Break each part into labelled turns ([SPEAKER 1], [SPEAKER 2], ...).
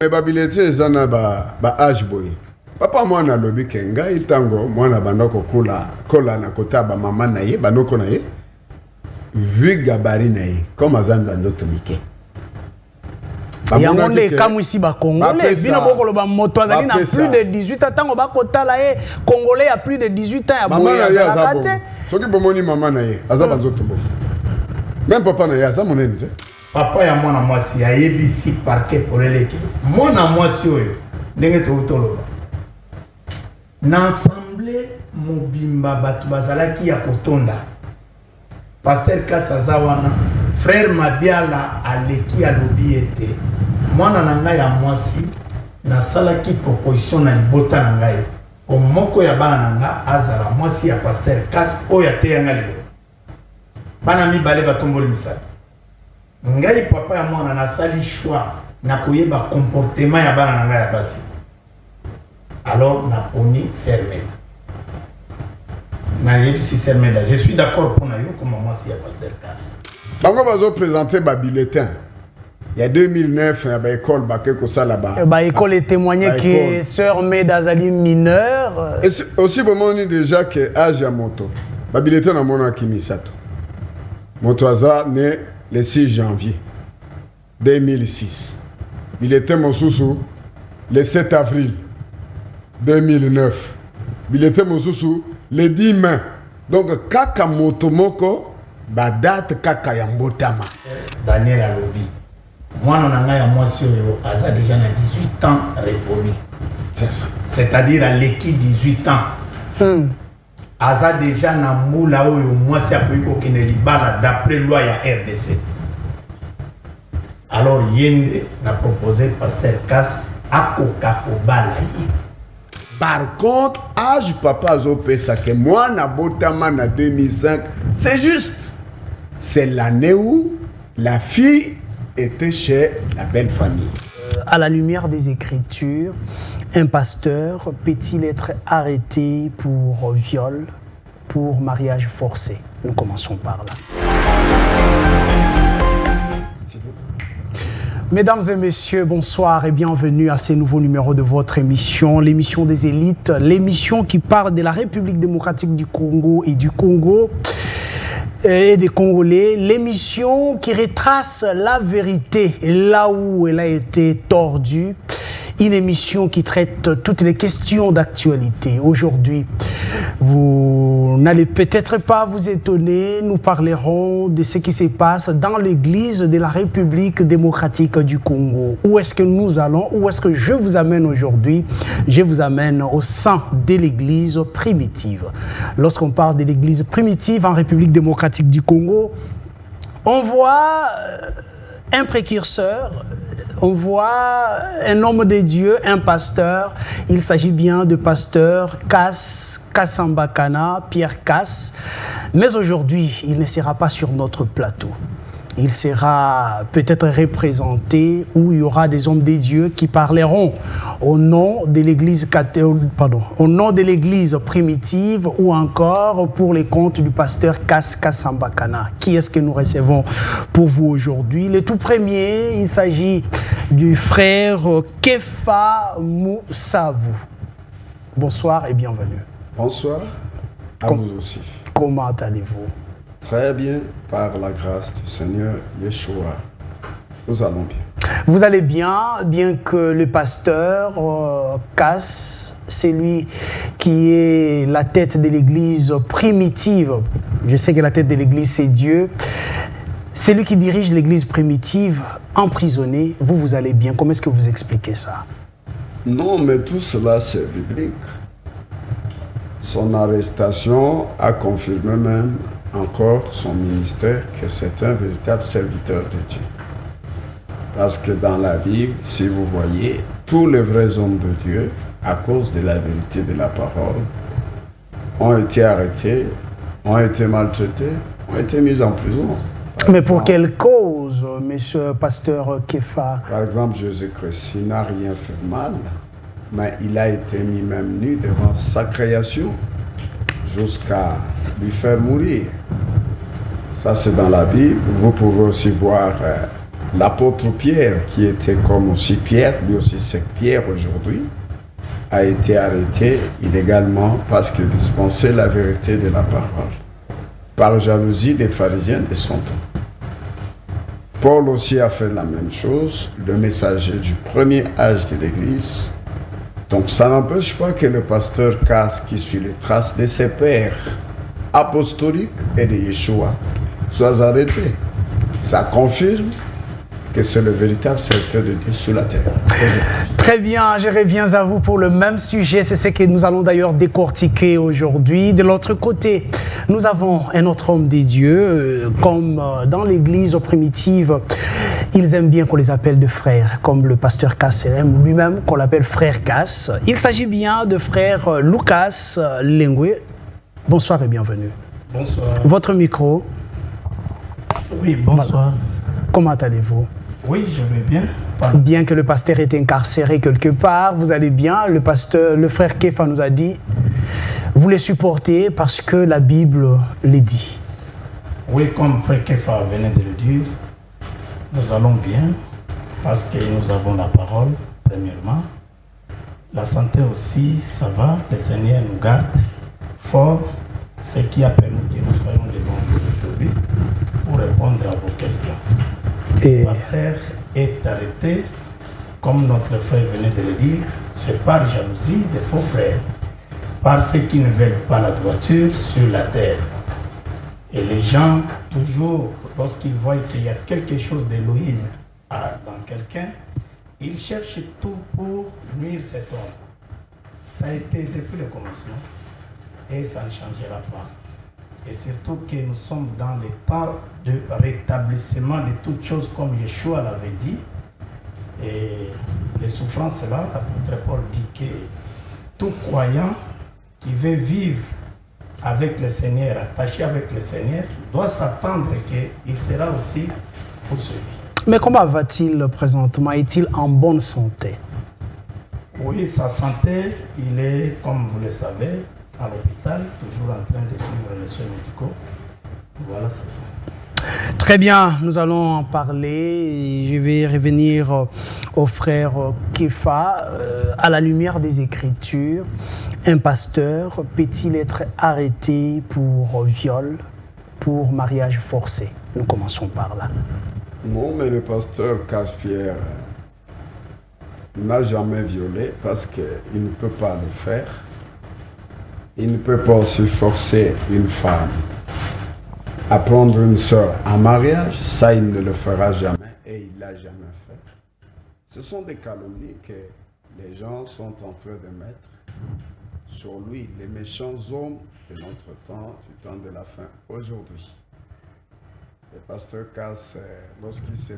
[SPEAKER 1] Mais babilete zana ba âge boy. Papa moi na lobi kenga itango moi na bandoko kola na kota ba mama na ye banoko na ye. Vu gabarit na ye comme azan bandoto mike.
[SPEAKER 2] Il y a un monde comme ici ba congolais bino bokolo ba moto azali na plus de 18 ans tango ba kota la ye congolais a plus de 18 ans ya boy.
[SPEAKER 1] Maman na ye azabo. Soki bomoni maman na ye azaba nzoto bo. Même papa na ye azamo nene.
[SPEAKER 3] Papa ya mwana mwasi ya ABC parquet pour eleki. Mwana mwasi oyo ndenge toloba. Na ensemble mobimba batu bazalaki ya kotonda. Pasteur Kasazawana, frère Mabiala aleki alobi ete mwana na ngai ya mwasi na salaki proposition na libota na ngai. Omoko ya bana na nga azala mwasi ya Pasteur Kas oyo ateyanga libota. Bana mibale batomboli misala. Ngai papa ya mwana na sali choix na koyeba comportement ya bana na ngai ya basi. Alors na poni Sermeda. Na yebisi Sermeda, je suis d'accord pour na yo comme moi si ya Pasteur Kas.
[SPEAKER 1] Bango bazo présenter ba bulletin. Il y a 2009 ba école ba ke ko sala ba.
[SPEAKER 2] Ba école est témoigné que sœur Meda Zali mineur.
[SPEAKER 1] Et aussi bon on déjà que âge ya moto. Ba bulletin na mona Kimisato. Moto aza né le 6 janvier 2006. Il était mon sous le 7 avril 2009. Il était mon sous le 10 mai. Donc, kaka motomoko, ba date kaka yambotama.
[SPEAKER 3] Daniel Alobi. Moi, on a moi sur Aza déjà à 18 ans révolu. C'est-à-dire à l'équipe 18 ans. Aza déjà na moula oyo moi c'est appuyé ko keneli bala d'après loi ya RDC. Alors Yende n'a proposé Pasteur Kas akoka ko bala yi.
[SPEAKER 1] Par contre, âge papa Zopesa que moi na botama na 2005, c'est juste. C'est l'année où la fille était chez la belle famille.
[SPEAKER 2] À la lumière des Écritures, un pasteur peut-il être arrêté pour viol, pour mariage forcé? Nous commençons par là. Mesdames et messieurs, bonsoir et bienvenue à ce nouveau numéro de votre émission, l'émission des élites, l'émission qui parle de la République démocratique du Congo et du Congo et des Congolais, l'émission qui retrace la vérité là où elle a été tordue, une émission qui traite toutes les questions d'actualité. Aujourd'hui, vous n'allez peut-être pas vous étonner, nous parlerons de ce qui se passe dans l'église de la République démocratique du Congo. Où est-ce que nous allons? Où est-ce que je vous amène aujourd'hui? Je vous amène au sein de l'église primitive. Lorsqu'on parle de l'église primitive en République démocratique du Congo, on voit un précurseur, on voit un homme de Dieu, un pasteur. Il s'agit bien de pasteur Kassambakana, Pierre Kass. Mais aujourd'hui, il ne sera pas sur notre plateau. Il sera peut-être représenté où il y aura des hommes de Dieu qui parleront au nom de l'église au nom de l'église primitive ou encore pour les comptes du pasteur Kassambakana. Qui est-ce que nous recevons pour vous aujourd'hui? Le tout premier, il s'agit du frère Kefa Moussavou. Bonsoir et bienvenue.
[SPEAKER 1] Bonsoir à vous aussi.
[SPEAKER 2] Comment allez-vous?
[SPEAKER 1] Très bien, par la grâce du Seigneur Yeshua. Nous allons bien.
[SPEAKER 2] Vous allez bien, bien que le pasteur Kass, c'est lui qui est la tête de l'église primitive. Je sais que la tête de l'église, c'est Dieu. C'est lui qui dirige l'église primitive, emprisonné. Vous allez bien. Comment est-ce que vous expliquez ça?
[SPEAKER 1] Non, mais tout cela, c'est biblique. Son arrestation a confirmé même encore son ministère que c'est un véritable serviteur de Dieu. Parce que dans la Bible, si vous voyez, tous les vrais hommes de Dieu, à cause de la vérité de la parole, ont été arrêtés, ont été maltraités, ont été mis en prison.
[SPEAKER 2] Mais pour quelle cause, monsieur pasteur Kefa?
[SPEAKER 1] Par exemple, Jésus-Christ, il n'a rien fait mal, mais il a été mis même nu devant sa création jusqu'à lui faire mourir. Ça, c'est dans la Bible. Vous pouvez aussi voir L'apôtre Pierre, qui était comme aussi Pierre, lui aussi c'est Pierre aujourd'hui, a été arrêté illégalement parce qu'il dispensait la vérité de la parole, par jalousie des pharisiens de son temps. Paul aussi a fait la même chose, le messager du premier âge de l'Église. Donc ça n'empêche pas que le pasteur Casse, qui suit les traces de ses pères apostoliques et de Yeshua, soit arrêté. Ça confirme que c'est le véritable serviteur de Dieu sur la terre.
[SPEAKER 2] Très bien, je reviens à vous pour le même sujet. C'est ce que nous allons d'ailleurs décortiquer aujourd'hui. De l'autre côté, nous avons un autre homme des dieux, comme dans l'église primitive, ils aiment bien qu'on les appelle de frères, comme le pasteur Cass aime lui-même qu'on l'appelle frère Cass. Il s'agit bien de frère Lucas Lengwe. Bonsoir et bienvenue.
[SPEAKER 3] Bonsoir.
[SPEAKER 2] Votre micro.
[SPEAKER 3] Oui, bonsoir.
[SPEAKER 2] Voilà. Comment allez-vous?
[SPEAKER 3] Oui, je vais bien.
[SPEAKER 2] Bien que le pasteur est incarcéré quelque part, vous allez bien. Le frère Kefa nous a dit, vous les supportez parce que la Bible les dit.
[SPEAKER 3] Oui, comme frère Kefa venait de le dire, nous allons bien parce que nous avons la parole, premièrement. La santé aussi, ça va. Le Seigneur nous garde fort, ce qui a permis que nous soyons devant vous aujourd'hui pour répondre à vos questions.
[SPEAKER 2] Et...
[SPEAKER 3] Ma sœur est arrêtée, comme notre frère venait de le dire, c'est par jalousie des faux frères, par ceux qui ne veulent pas la droiture sur la terre. Et les gens, toujours, lorsqu'ils voient qu'il y a quelque chose d'Élohim dans quelqu'un, ils cherchent tout pour nuire cet homme. Ça a été depuis le commencement et ça ne changera pas. Et surtout que nous sommes dans les temps de rétablissement de toutes choses comme Yeshua l'avait dit. Et les souffrances là, l'apôtre Paul dit que tout croyant qui veut vivre avec le Seigneur, attaché avec le Seigneur, doit s'attendre qu'il sera aussi poursuivi.
[SPEAKER 2] Mais comment va-t-il présentement? Est-il en bonne santé?
[SPEAKER 3] Oui, sa santé, il est, comme vous le savez, à l'hôpital, toujours en train de suivre les soins médicaux. Voilà, c'est ça.
[SPEAKER 2] Très bien, nous allons en parler. Je vais revenir au frère Kefa. À la lumière des Écritures, un pasteur peut-il être arrêté pour viol, pour mariage forcé? Nous commençons par là.
[SPEAKER 1] Non, mais le pasteur Casse-Pierre n'a jamais violé parce qu'il ne peut pas le faire. Il ne peut pas aussi forcer une femme à prendre une sœur en mariage. Ça, il ne le fera jamais et il ne l'a jamais fait. Ce sont des calomnies que les gens sont en train de mettre sur lui, les méchants hommes de notre temps, du temps de la fin, aujourd'hui. Le pasteur Cass, lorsqu'il se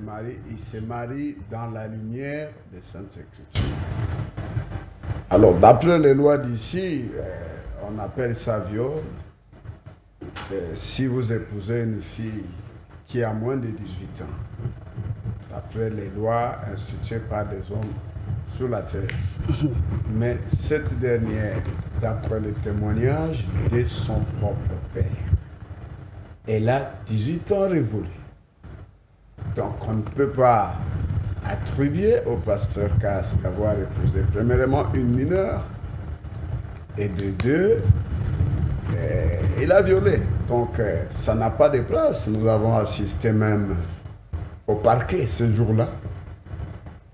[SPEAKER 1] marie dans la lumière des Saintes Écritures. Alors, d'après les lois d'ici, on appelle ça viol. Si vous épousez une fille qui a moins de 18 ans, d'après les lois instituées par des hommes sur la terre. Mais cette dernière, d'après le témoignage de son propre père, elle a 18 ans révolus. Donc on ne peut pas attribuer au pasteur Cass d'avoir épousé premièrement une mineure et de deux, il a violé. Donc ça n'a pas de place. Nous avons assisté même au parquet ce jour-là.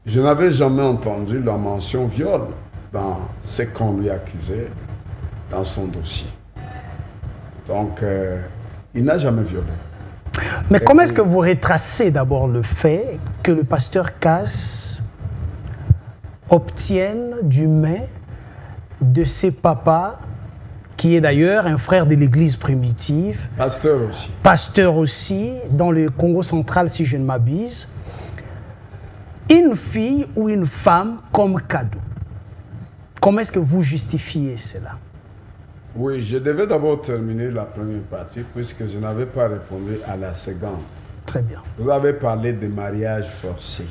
[SPEAKER 1] Je n'avais jamais entendu la mention viol dans ce qu'on lui accusait dans son dossier. Donc il n'a jamais violé.
[SPEAKER 2] Mais comment est-ce que vous retracez d'abord le fait que le pasteur Cass obtienne du mets de ses papas, qui est d'ailleurs un frère de l'église primitive, pasteur aussi, dans le Congo central si je ne m'abuse, une fille ou une femme comme cadeau? Comment est-ce que vous justifiez cela?
[SPEAKER 1] Oui, je devais d'abord terminer la première partie puisque je n'avais pas répondu à la seconde.
[SPEAKER 2] Très bien.
[SPEAKER 1] Vous avez parlé de mariage forcé.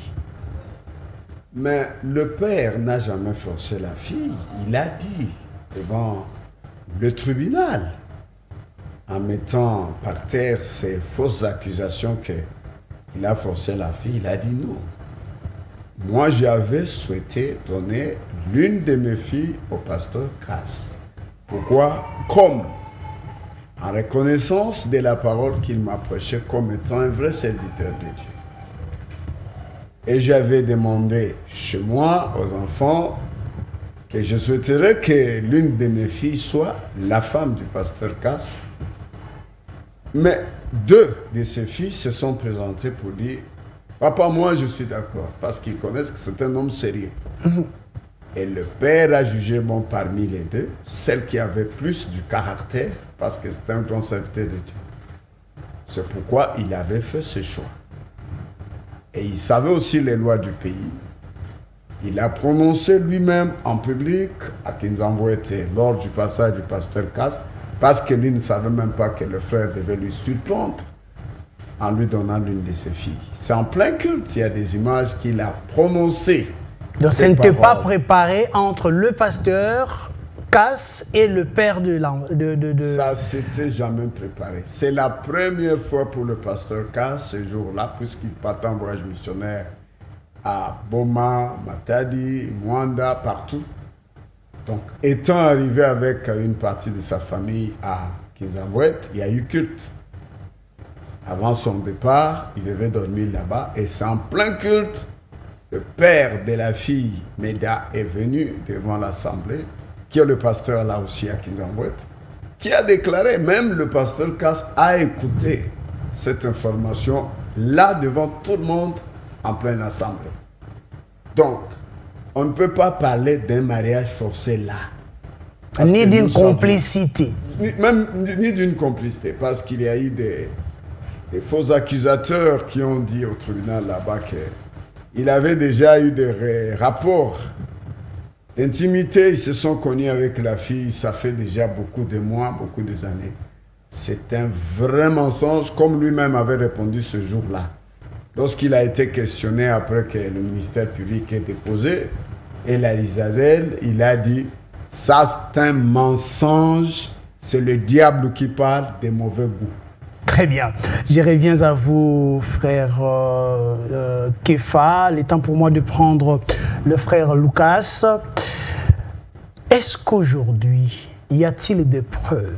[SPEAKER 1] Mais le père n'a jamais forcé la fille. Il a dit devant le tribunal, en mettant par terre ces fausses accusations que Il a forcé la fille, il a dit non. Moi, j'avais souhaité donner l'une de mes filles au pasteur Casse. Pourquoi? Comme en reconnaissance de la parole qu'il m'a prêchée comme étant un vrai serviteur de Dieu. Et j'avais demandé chez moi aux enfants que je souhaiterais que l'une de mes filles soit la femme du pasteur Casse. Mais 2 de ses filles se sont présentées pour dire « Papa, moi je suis d'accord » parce qu'ils connaissent que c'est un homme sérieux. Et le père a jugé bon parmi les 2, celle qui avait plus du caractère parce que c'était un grand serviteur de Dieu. C'est pourquoi il avait fait ce choix. Et il savait aussi les lois du pays. Il a prononcé lui-même en public à Kinzambouet lors du passage du pasteur Casse, parce que lui ne savait même pas que le frère devait lui surprendre en lui donnant l'une de ses filles. C'est en plein culte, il y a des images qu'il a prononcées.
[SPEAKER 2] Donc ce n'était pas préparé entre le pasteur Casse et le père de...
[SPEAKER 1] Ça s'était jamais préparé. C'est la première fois pour le pasteur Casse ce jour-là, puisqu'il partait en voyage missionnaire à Boma, Matadi, Mwanda, partout. Donc, étant arrivé avec une partie de sa famille à Kinzambouet, il y a eu culte. Avant son départ, il devait dormir là-bas et c'est en plein culte. Le père de la fille, Meda, est venu devant l'assemblée, qui est le pasteur là aussi à Kinzambouet, qui a déclaré, même le pasteur Casse a écouté cette information là devant tout le monde en pleine assemblée. Donc, on ne peut pas parler d'un mariage forcé là.
[SPEAKER 2] Ni d'une complicité.
[SPEAKER 1] Ni d'une complicité, parce qu'il y a eu des faux accusateurs qui ont dit au tribunal là-bas qu'il avait déjà eu des rapports d'intimité. Ils se sont connus avec la fille, ça fait déjà beaucoup de mois, beaucoup d'années. C'est un vrai mensonge, comme lui-même avait répondu ce jour-là. Lorsqu'il a été questionné après que le ministère public ait déposé, et la Isabelle, il a dit, ça c'est un mensonge, c'est le diable qui parle des mauvais goûts.
[SPEAKER 2] Très bien. Je reviens à vous, frère Kefa. Il est temps pour moi de prendre le frère Lucas. Est-ce qu'aujourd'hui, y a-t-il des preuves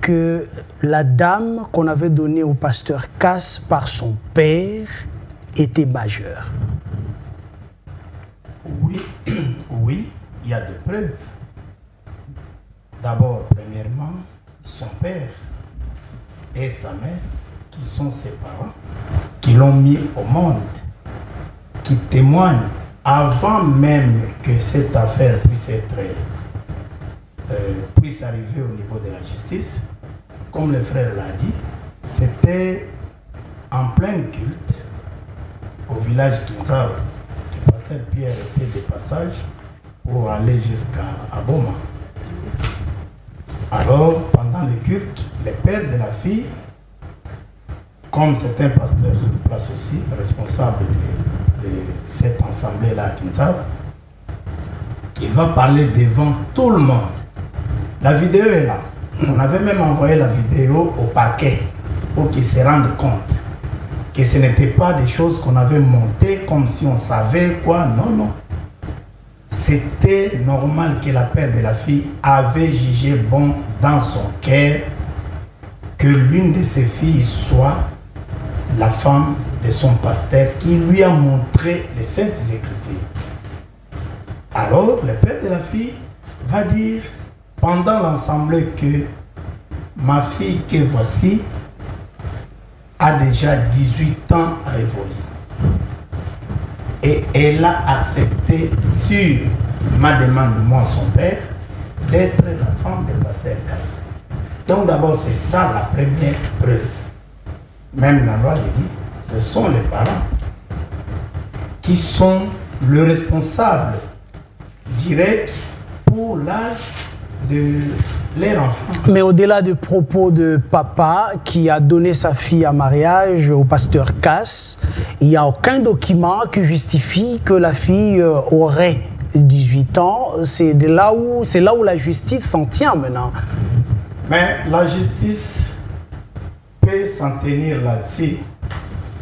[SPEAKER 2] que la dame qu'on avait donnée au pasteur Casse par son père était majeure?
[SPEAKER 3] Oui, oui, il y a des preuves. D'abord, premièrement, son père et sa mère, qui sont ses parents, qui l'ont mis au monde, qui témoignent avant même que cette affaire puisse arriver au niveau de la justice. Comme le frère l'a dit, c'était en plein culte au village Kinzao. Le pasteur Pierre était de passage pour aller jusqu'à Boma. Alors, pendant le culte, le père de la fille, comme c'est un pasteur sur place aussi, responsable de cette assemblée-là à Kinzao, il va parler devant tout le monde. La vidéo est là. On avait même envoyé la vidéo au parquet pour qu'ils se rendent compte que ce n'était pas des choses qu'on avait montées comme si on savait quoi. Non, non. C'était normal que la père de la fille avait jugé bon dans son cœur que l'une de ses filles soit la femme de son pasteur qui lui a montré les Saintes Écritures. Alors, le père de la fille va dire pendant l'assemblée que ma fille que voici a déjà 18 ans révolus. Et elle a accepté sur ma demande, moi son père, d'être la femme du pasteur Casse. Donc d'abord c'est ça la première preuve. Même la loi le dit, ce sont les parents qui sont le responsable direct pour l'âge de leur enfant.
[SPEAKER 2] Mais au-delà du propos de papa qui a donné sa fille en mariage au pasteur Casse, il n'y a aucun document qui justifie que la fille aurait 18 ans. C'est là où la justice s'en tient maintenant.
[SPEAKER 3] Mais la justice peut s'en tenir là-dessus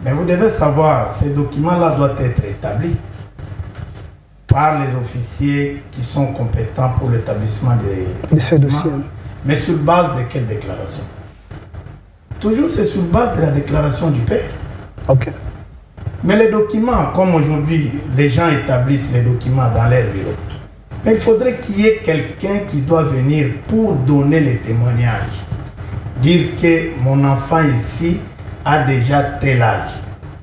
[SPEAKER 3] Mais vous devez savoir, ces documents-là doivent être établis par les officiers qui sont compétents pour l'établissement
[SPEAKER 2] de ces dossiers.
[SPEAKER 3] Mais sur base de quelle déclaration? Toujours c'est sur base de la déclaration du père.
[SPEAKER 2] Ok.
[SPEAKER 3] Mais les documents, comme aujourd'hui, les gens établissent les documents dans leur bureau. Mais il faudrait qu'il y ait quelqu'un qui doit venir pour donner les témoignages. Dire que mon enfant ici a déjà tel âge.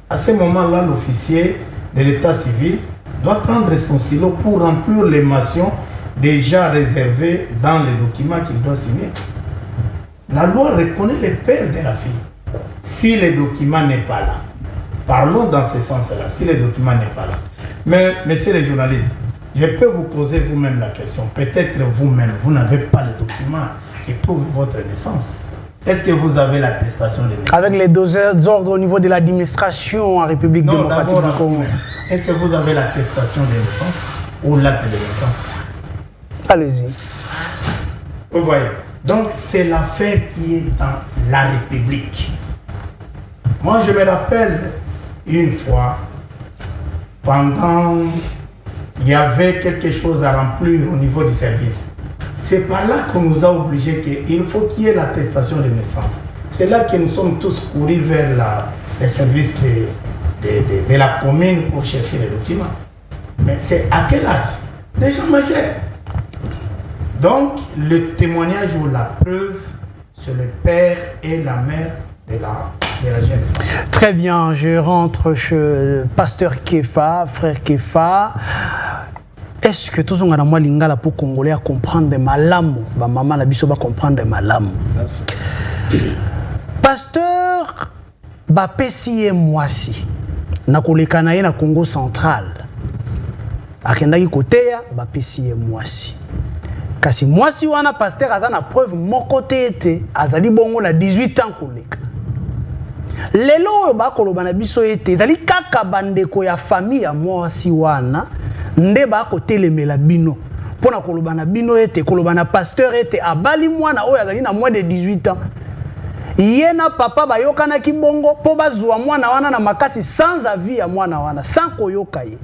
[SPEAKER 3] À ce moment-là, l'officier de l'état civil doit prendre son stylo pour remplir les mentions déjà réservées dans les documents qu'il doit signer. La loi reconnaît le père de la fille. Si le document n'est pas là, parlons dans ce sens-là, si le document n'est pas là. Mais, messieurs les journalistes, je peux vous poser vous-même la question. Peut-être vous-même, vous n'avez pas le document qui prouve votre naissance. Est-ce que vous avez l'attestation de naissance?
[SPEAKER 2] Avec les deux ordres au niveau de l'administration en République démocratique du Congo.
[SPEAKER 3] Est-ce que vous avez l'attestation de naissance ou l'acte de naissance?
[SPEAKER 2] Allez-y.
[SPEAKER 3] Vous voyez. Donc c'est l'affaire qui est dans la République. Moi je me rappelle une fois, il y avait quelque chose à remplir au niveau du service. C'est par là qu'on nous a obligés qu'il faut qu'il y ait l'attestation de naissance. C'est là que nous sommes tous courus vers les services de la commune pour chercher les documents. Mais c'est à quel âge? Des gens majeurs. Donc, le témoignage ou la preuve, c'est le père et la mère de la jeune femme.
[SPEAKER 2] Très bien, je rentre chez Pasteur Kefa, frère Kefa. Est-ce que tous on a moi lingala pour Congolais à comprendre malamu, ba maman la biso ba comprendre malamu. Pasteur ba pesi mwasi na kolekana ye na Congo central. Akendaki koteya ba pesi mwasi. Kasi mwasi wana pasteur aza na preuve moko te ete azali bongo na 18 ans koleka. Lelo ba koloba na biso ete ezali kaka bandeko ya famille ya mwasi wana nde ba kotelemela bino pona koloba na bino ete koloba na pasteur ete abali mwana oyo azali na moins de 18 ans. Ye na papa bayokana ki bongo po bazwa mwana wana na makasi sans avis ya mwana wana sans koyoka ye.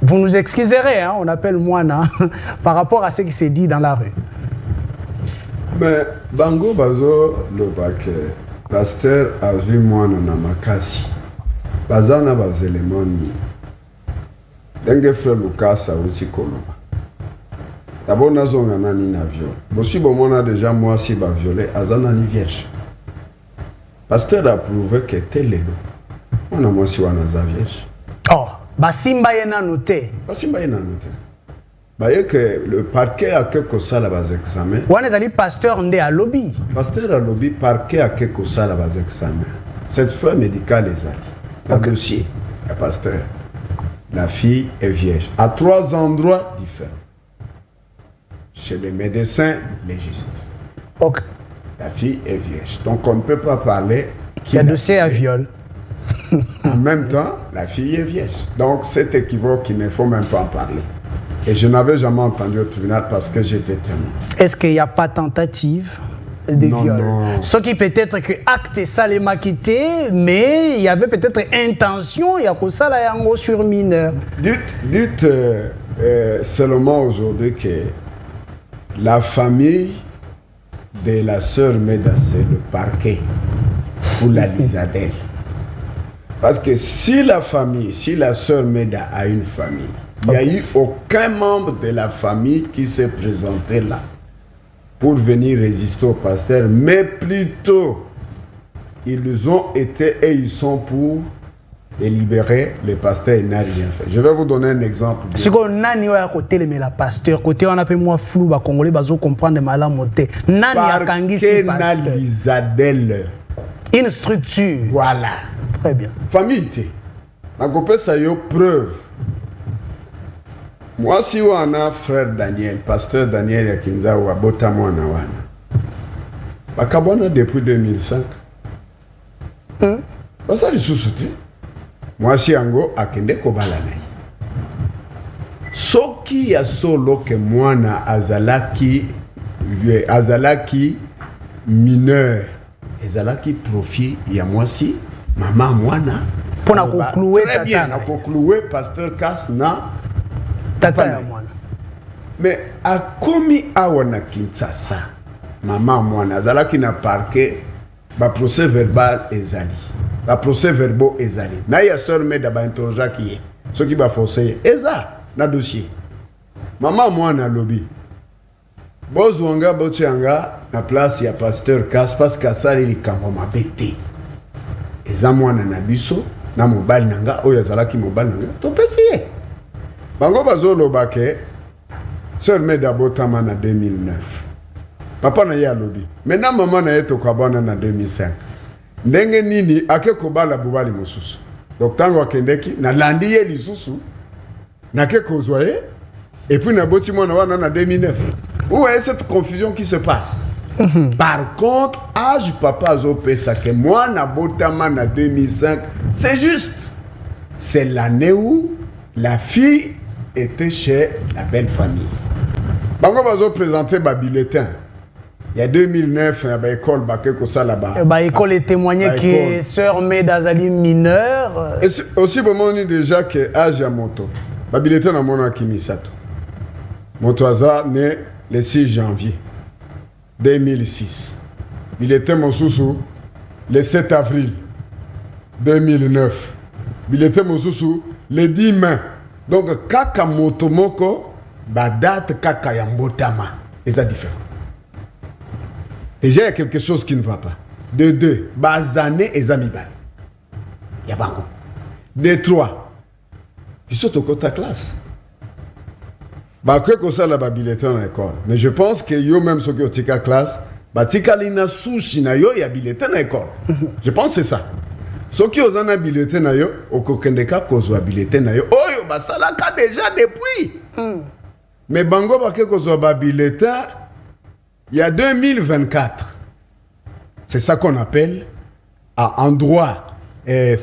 [SPEAKER 2] Vous nous excuserez, hein, on appelle Moana par rapport à ce qui s'est dit dans la rue.
[SPEAKER 1] Mais Bango Bazo, le baquet, pasteur a vu Moana na makasi. Bazana baz éléments ni. Denge frère Lucas a aussi koloba. D'abord nazo ngana ni na viol. Bosi bon mona déjà moi si ba violé azana ni vierge. Pasteur a prouvé que tel est le. On a moi si wana za vierge.
[SPEAKER 2] Oh. Basimba yena noté.
[SPEAKER 1] Basimba yena noté. Baye que le parquet a quelque chose à bas examen.
[SPEAKER 2] Wane dali pasteur ndé à lobby.
[SPEAKER 1] Pasteur à lobby parquet a quelque chose à bas examen. Cette fois médicale est allée. Le dossier, le pasteur. La fille est vierge. À 3 endroits différents. Chez les médecins légistes.
[SPEAKER 2] Ok.
[SPEAKER 1] La fille est vierge. Donc on ne peut pas parler.
[SPEAKER 2] Il y a dossier à viol.
[SPEAKER 1] En même temps, la fille est vierge. Donc c'est équivoque, il ne faut même pas en parler. Et je n'avais jamais entendu au tribunal parce que j'étais témoin.
[SPEAKER 2] Est-ce qu'il n'y a pas tentative de viol?
[SPEAKER 1] Non.
[SPEAKER 2] Ce qui peut-être que acte ça les m'a quitté, mais il y avait peut-être intention, il y a que ça là en sur mineur.
[SPEAKER 1] Dites seulement aujourd'hui que la famille de la sœur Meda, c'est le parquet pour la Lisadelle. Parce que si la famille, si la sœur Meda a une famille, il n'y a eu aucun membre de la famille qui s'est présenté là pour venir résister au pasteur, mais plutôt ils ont été et ils sont pour libérer le pasteur, il n'a rien fait. Je vais vous donner un exemple.
[SPEAKER 2] Si on a ni à côté le pasteur, côté on appelle moi flou, bah congolais bazo comprendre mal monter. Nani a kangisi pasteur. Une structure.
[SPEAKER 1] Voilà.
[SPEAKER 2] Très bien.
[SPEAKER 1] Famille, ma copine, ça y est, preuve. Moi, si on a frère Daniel, pasteur Daniel Yakinza ou Abota Mwana Wana, Bakabona depuis 2005. Ça, je suis soutenu. Moi, si Ango, Akende Kobalanai. Soki ya solo que Mwana Azalaki mineur, Azalaki profit, il y a moi si. maman mwana
[SPEAKER 2] pour na conclure
[SPEAKER 1] très bien na conclure pasteur Cass na
[SPEAKER 2] tata ya mwana
[SPEAKER 1] mais akomi awa na Kinshasa maman mwana azalaki na parquet ba procès verbal ezali ba procès verbaux ezali na ya sœur Meda ba interroger qui est ce qui va forcer eza na dossier maman mwana lobi bozwanga botianga na place ya pasteur Cass parce que asali likambo mabete eza mwana na biso na mobali nanga oyo azalaki mobali nanga topesi ye bango bazoloba ke sœur Meda botama na 2009 papa na ye alobi maintenant maman na ye tokabana na 2005 ndenge nini ake kobala bubali mosusu donc tango akendeki na landi ye lisusu nake kozwa ye et puis na boti mwana wana na 2009 où est cette confusion qui se passe? Par contre, âge papa azopesa que moi na botama na 2005, c'est juste. C'est l'année où la fille était chez la belle famille. Bango bazo présenter ba bulletin. Il y a 2009, il y a ba école ba quelque ça là-bas.
[SPEAKER 2] Ba école est témoigné que sœur Meda azali mineure.
[SPEAKER 1] Et aussi bon on dit déjà que âge ya moto. Ba bulletin na mona Kimisato. Moto aza né le 6 janvier 2006. Il était mon sous le 7 avril 2009. Il était mon sous le 10 mai. Donc, kaka motomoko, ba date kaka yambotama. Et ça différent. Déjà, il y a quelque chose qui ne va pas. De deux, bazane et zamibal. Yabango. De trois, ils sont au côté classe. Bah que ça la billettin à l'école. Mais je pense que yo même ce que tika classe, bah tika lina sushi na yo ya billettin à l'école. Je pense que c'est ça. Ce qui ont un billettin na yo, au kokendeka kozwa billettin na yo. Oh yo bah ça la ka déjà depuis. Mais bango bah que kozwa ba billettin il y a 2024. C'est ça qu'on appelle en droit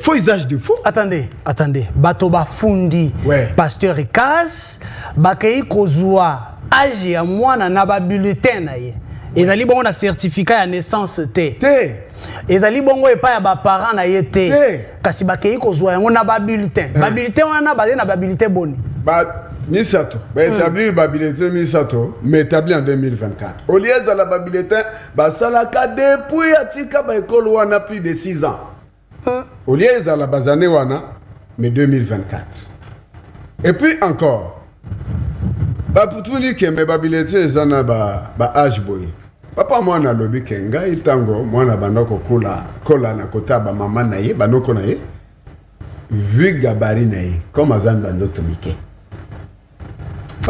[SPEAKER 1] faux usage de faux.
[SPEAKER 2] Attendez. Batoba Fundi,
[SPEAKER 1] ouais.
[SPEAKER 2] Pasteur Cass, bakei kozwa âge ya mwana na ba bulletin na ye. Ezali bongo na certificat ya naissance te. Ezali bongo epa ya ba parents na ye te. Kasi bakei kozwa yango na ba bulletin. Ba bulletin wana bazé na ba bulletin boni.
[SPEAKER 1] Ba Misato, ba établir ba bulletin Misato, mais établi en 2024. Au lieu de la ba bulletin, ba salaka depuis atika ba école wana plus de 6 ans. Au lieu de la bazane wana, mais 2024. Et puis encore, bah pour tout dire que mes babiletés zana ba âge boy. Papa moi na lobi kenga itango moi na bandako kola na kota ba maman na ye banoko na ye. Vu gabari na ye comme azan bandoto mike.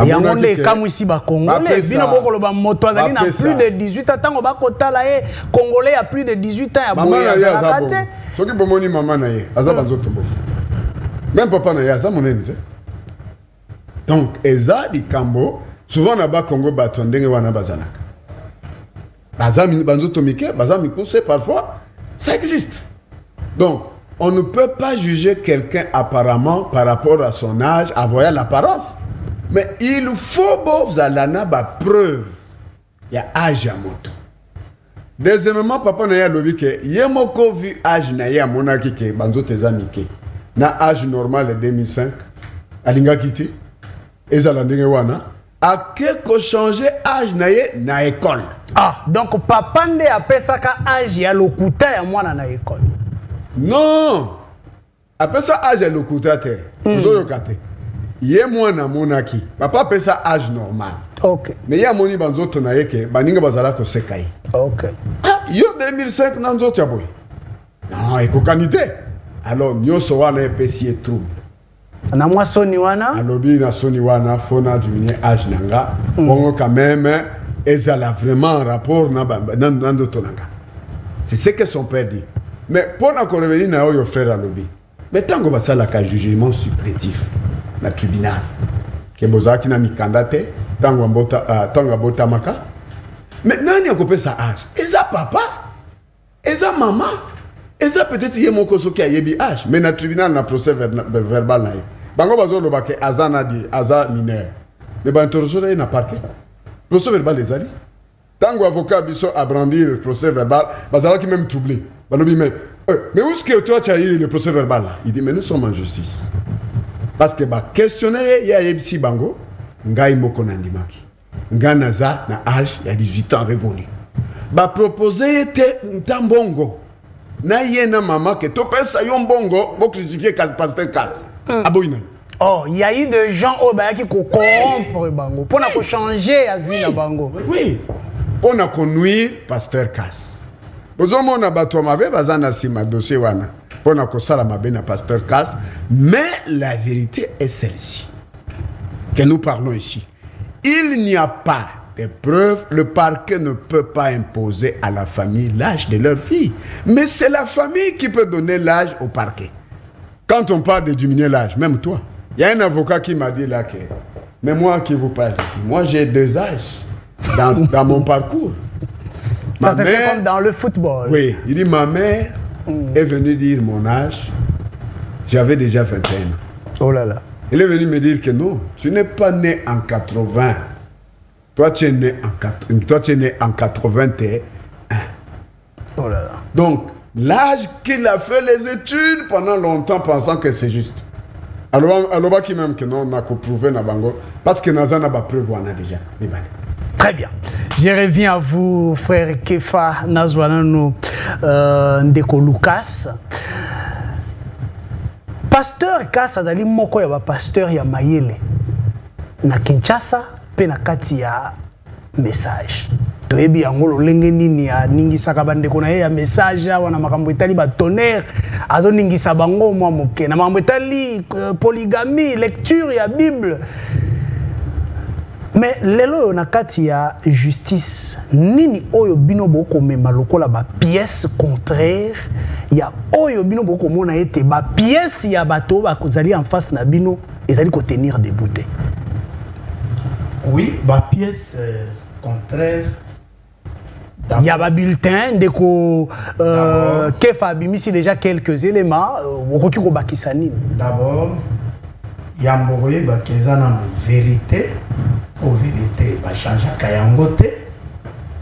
[SPEAKER 2] Yango nde kamu ici ba congolais bino bokolo ba moto azali na plus de 18 ans tango ba kotala ye congolais a plus de 18 ans ya boya za kate.
[SPEAKER 1] Soki bomoni maman na ye aza banzoto bo. Même papa na ye aza monene. Donc eza di kambo souvent na ba Congo bato ndenge wana bazalaka. Bazami banzoto mike, bazami kuse parfois ça existe. Donc on ne peut pas juger quelqu'un apparemment par rapport à son âge, à voir l'apparence. Mais il faut vous allana ba preuve. Il y a âge à moto. Deuxièmement, papa na ya lobi ke yemoko vu âge na ya monaki ke banzoto ezamike. Na âge normal de 2005 alinga kiti ezala ndenge wana akeko changer âge na ye na école.
[SPEAKER 2] Ah, donc papa nde apesaka âge ya lokuta ya mwana na école.
[SPEAKER 1] Non. Apesa âge ya lokuta te. Uzoyoka te. Ye mwana monaki. Papa pesa âge normal.
[SPEAKER 2] OK.
[SPEAKER 1] Mais ya moni banzoto na yeke baninga bazala ko sekai.
[SPEAKER 2] OK.
[SPEAKER 1] Ah, yo 2005 na nzoto ya boy. Non, ekokanite. Alors nyoso wana epesi trouble.
[SPEAKER 2] Na mwa soni wana
[SPEAKER 1] alobi na soni wana fona diminuer âge nanga. Bongo quand même ezala vraiment un rapport na ndoto nanga. C'est ce que son père dit. Mais pour na ko revenir na yo frère alobi. Mais tango basala ka jugement supplétif na tribunal. Ke bozaki na mikanda te tango mbota tanga bota maka. Mais nani akopesa âge? Eza papa? Eza maman? Eza peut-être yemoko soki ayebi âge, mais na tribunal na procès verbal na ye. Bango bazo loba ke azana di aza mineur. Mais ba interroger na parquet. Procès verbal les ali. Tango avocat biso a brandir le procès verbal, bazala ki même troublé. Balobi mais Mais où est-ce que toi tu as eu le procès verbal là? Il dit mais nous sommes en justice. Parce que questionnaire il y a ici bango, ngai moko nandimaki. Nganaza na âge il y a 18 ans révolu. Proposer était ntambongo. Na yena maman que to pesa yon bongo pour justifier pasteur casse. Aboina.
[SPEAKER 2] Oh, il y a eu des gens qui corrompre bango pour changer la vie de bango.
[SPEAKER 1] Oui. On a connuire pasteur casse. Bozomo na bato mabe bazana sima dossier wana. On a kosala mabe na pasteur casse, mais la vérité est celle-ci que nous parlons ici. Il n'y a pas de preuves, le parquet ne peut pas imposer à la famille l'âge de leur fille. Mais c'est la famille qui peut donner l'âge au parquet. Quand on parle de diminuer l'âge, même toi, il y a un avocat qui m'a dit là que, mais moi qui vous parle ici, moi j'ai 2 âges dans mon parcours.
[SPEAKER 2] Ça se fait comme dans le football.
[SPEAKER 1] Oui, il dit ma mère est venue dire mon âge, j'avais déjà 21 ans.
[SPEAKER 2] Oh là là.
[SPEAKER 1] Il est venu me dire que non, tu n'es pas né en 80. Toi, tu es né en 81.
[SPEAKER 2] Oh là là.
[SPEAKER 1] Donc, l'âge qu'il a fait les études pendant longtemps pensant que c'est juste. Alors, qui même que non, on a prouvé na bango parce que nous avons preuve on a déjà.
[SPEAKER 2] Très bien. Je reviens à vous, frère Kefa Nazwanano Ndeko Lucas. Pasteur Kasa azali moko ya ba pasteur ya mayele na Kinshasa pe na kati ya message. Toyebi yango lolenge nini ya ningisaka bandeko na ye ya message wana makambo etali ba tonnerre azo ningisa bango mwa moke na makambo etali polygamie, lecture ya Bible. Mais lelo na kati ya justice nini oyo bino boko mema lokola ba pièce contraire ya oyo bino boko mona ete ba pièce ya bato ba kozali en face na bino ezali ko tenir debout.
[SPEAKER 3] Oui, ba pièce contraire.
[SPEAKER 2] Il y a un bulletin de Kefa bimisi déjà quelques éléments
[SPEAKER 3] D'abord, il y a une vérité. Pour vérité, il change à Kayangote.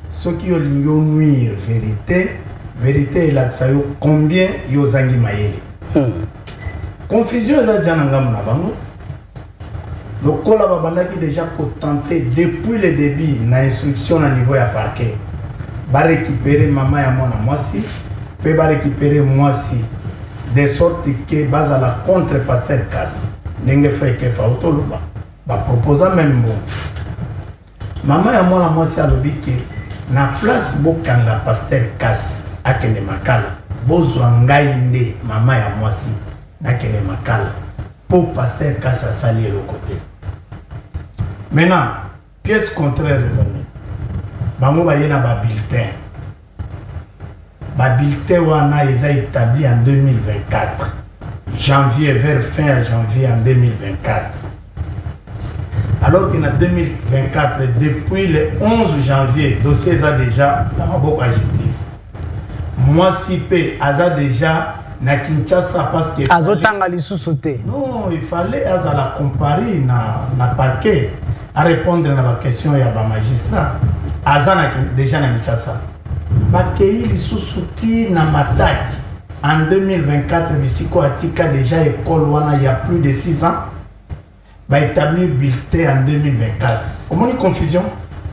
[SPEAKER 3] Ceux qui ont nuire vérité, vérité est là combien yozangi maele. Confusion est là déjà dans bango. Le cola babandaki déjà tenté depuis le début l'instruction à niveau ya parquet. Va récupérer maman et moi aussi, peut va récupérer moi aussi, de sorte que base à la contre pasteur casse. N'engue frère que fa autoluba. Va proposer même bon. Maman et moi aussi à l'obi que na place bokanga pasteur casse à kene makala. Bozwa ngai nde maman et moi aussi na kene makala pour pasteur casse à salir le côté. Maintenant, pièce contraire les amis. Bango ba yena ba bulletin. Ba bulletin wana ils a établi en 2024. Janvier vers fin janvier en 2024. Alors qu'en 2024 depuis le 11 janvier dossier a déjà dans beaucoup de justice. Moi si pe aza déjà na Kinshasa parce que
[SPEAKER 2] azotanga lisusote.
[SPEAKER 3] Non, il fallait aza la comparer na parquet à répondre à la question ya ba magistrat. Azana déjà na Kinshasa. Bakei lisusuti na Matadi en 2024 Bisiko Atika déjà école wana il y a plus de 6 ans. Ba établi bulletin en 2024. Comment une confusion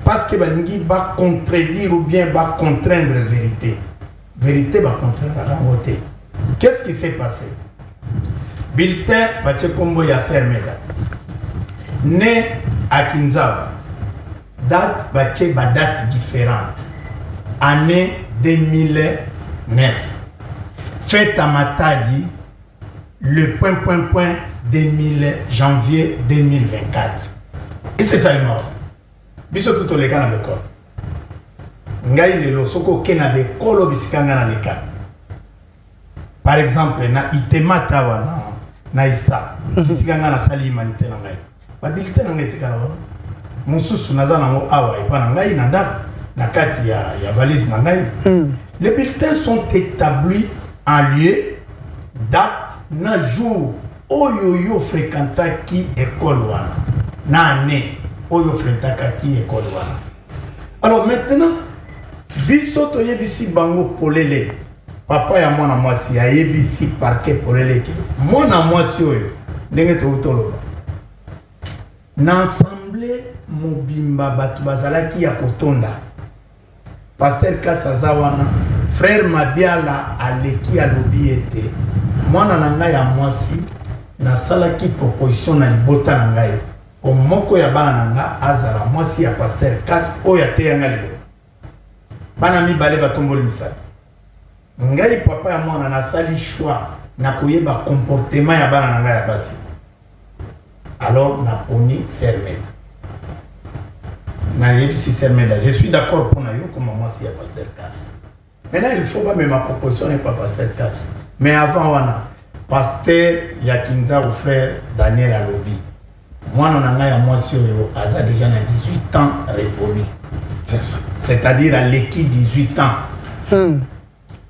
[SPEAKER 3] parce que balingi ba contredire ou bien ba contraindre la vérité. Vérité ba contraindre la vérité. Qu'est-ce qui s'est passé? Bulletin Bache Kombo Yasser Meda. Né à Kinshasa. Date Bache ba date différente. Année 2009. Fête à Matadi le point 2000 janvier 2024. Et c'est ça le mort. Biso tout les gars na l'école. Ngai le soko kena de kolo bisikanga na l'école. Par exemple na itema tawa na ista. Bisikanga na sali humanité na ngai. Ba bulletin na ngai tikala wana. Mususu naza nango awa e pa na ngai na ndako na kati ya valise na ngai. Les bulletins sont établis en lieu, date, na jour oyo fréquenta qui école wana. Na année oyo fréquenta qui école wana. Alors maintenant biso toyebisi bango polele papa ya mwana mwasi ayebisi parquet poleleki mwana mwasi oyo ndenge toloba na assemblée mobimba bato bazalaki ya kotonda Pasteur Kasaza wana frère Mabiala aleki alobi ete mwana na ngai ya mwasi nasalaki proposition na libota na ngai o moko ya bana na nga azala mwasi ya Pasteur Kas oyo ateyanga libota bana mibale batomboli misala ngai papa ya mwana nasali choix na koyeba comportement ya bana na ngai ya basi alors na poni Sermeda na yebisi Sermeda je suis d'accord pour na yo comme mwasi ya Pasteur Kas. Maintenant il faut pas même ma proposition n'est pas Pasteur Kas mais avant wana Pasteur Yakinza ou frère Daniel Alobi mwana na ngai ya mwasi oyo aza déjà na 18 ans révolu. C'est-à-dire à l'équipe 18 ans.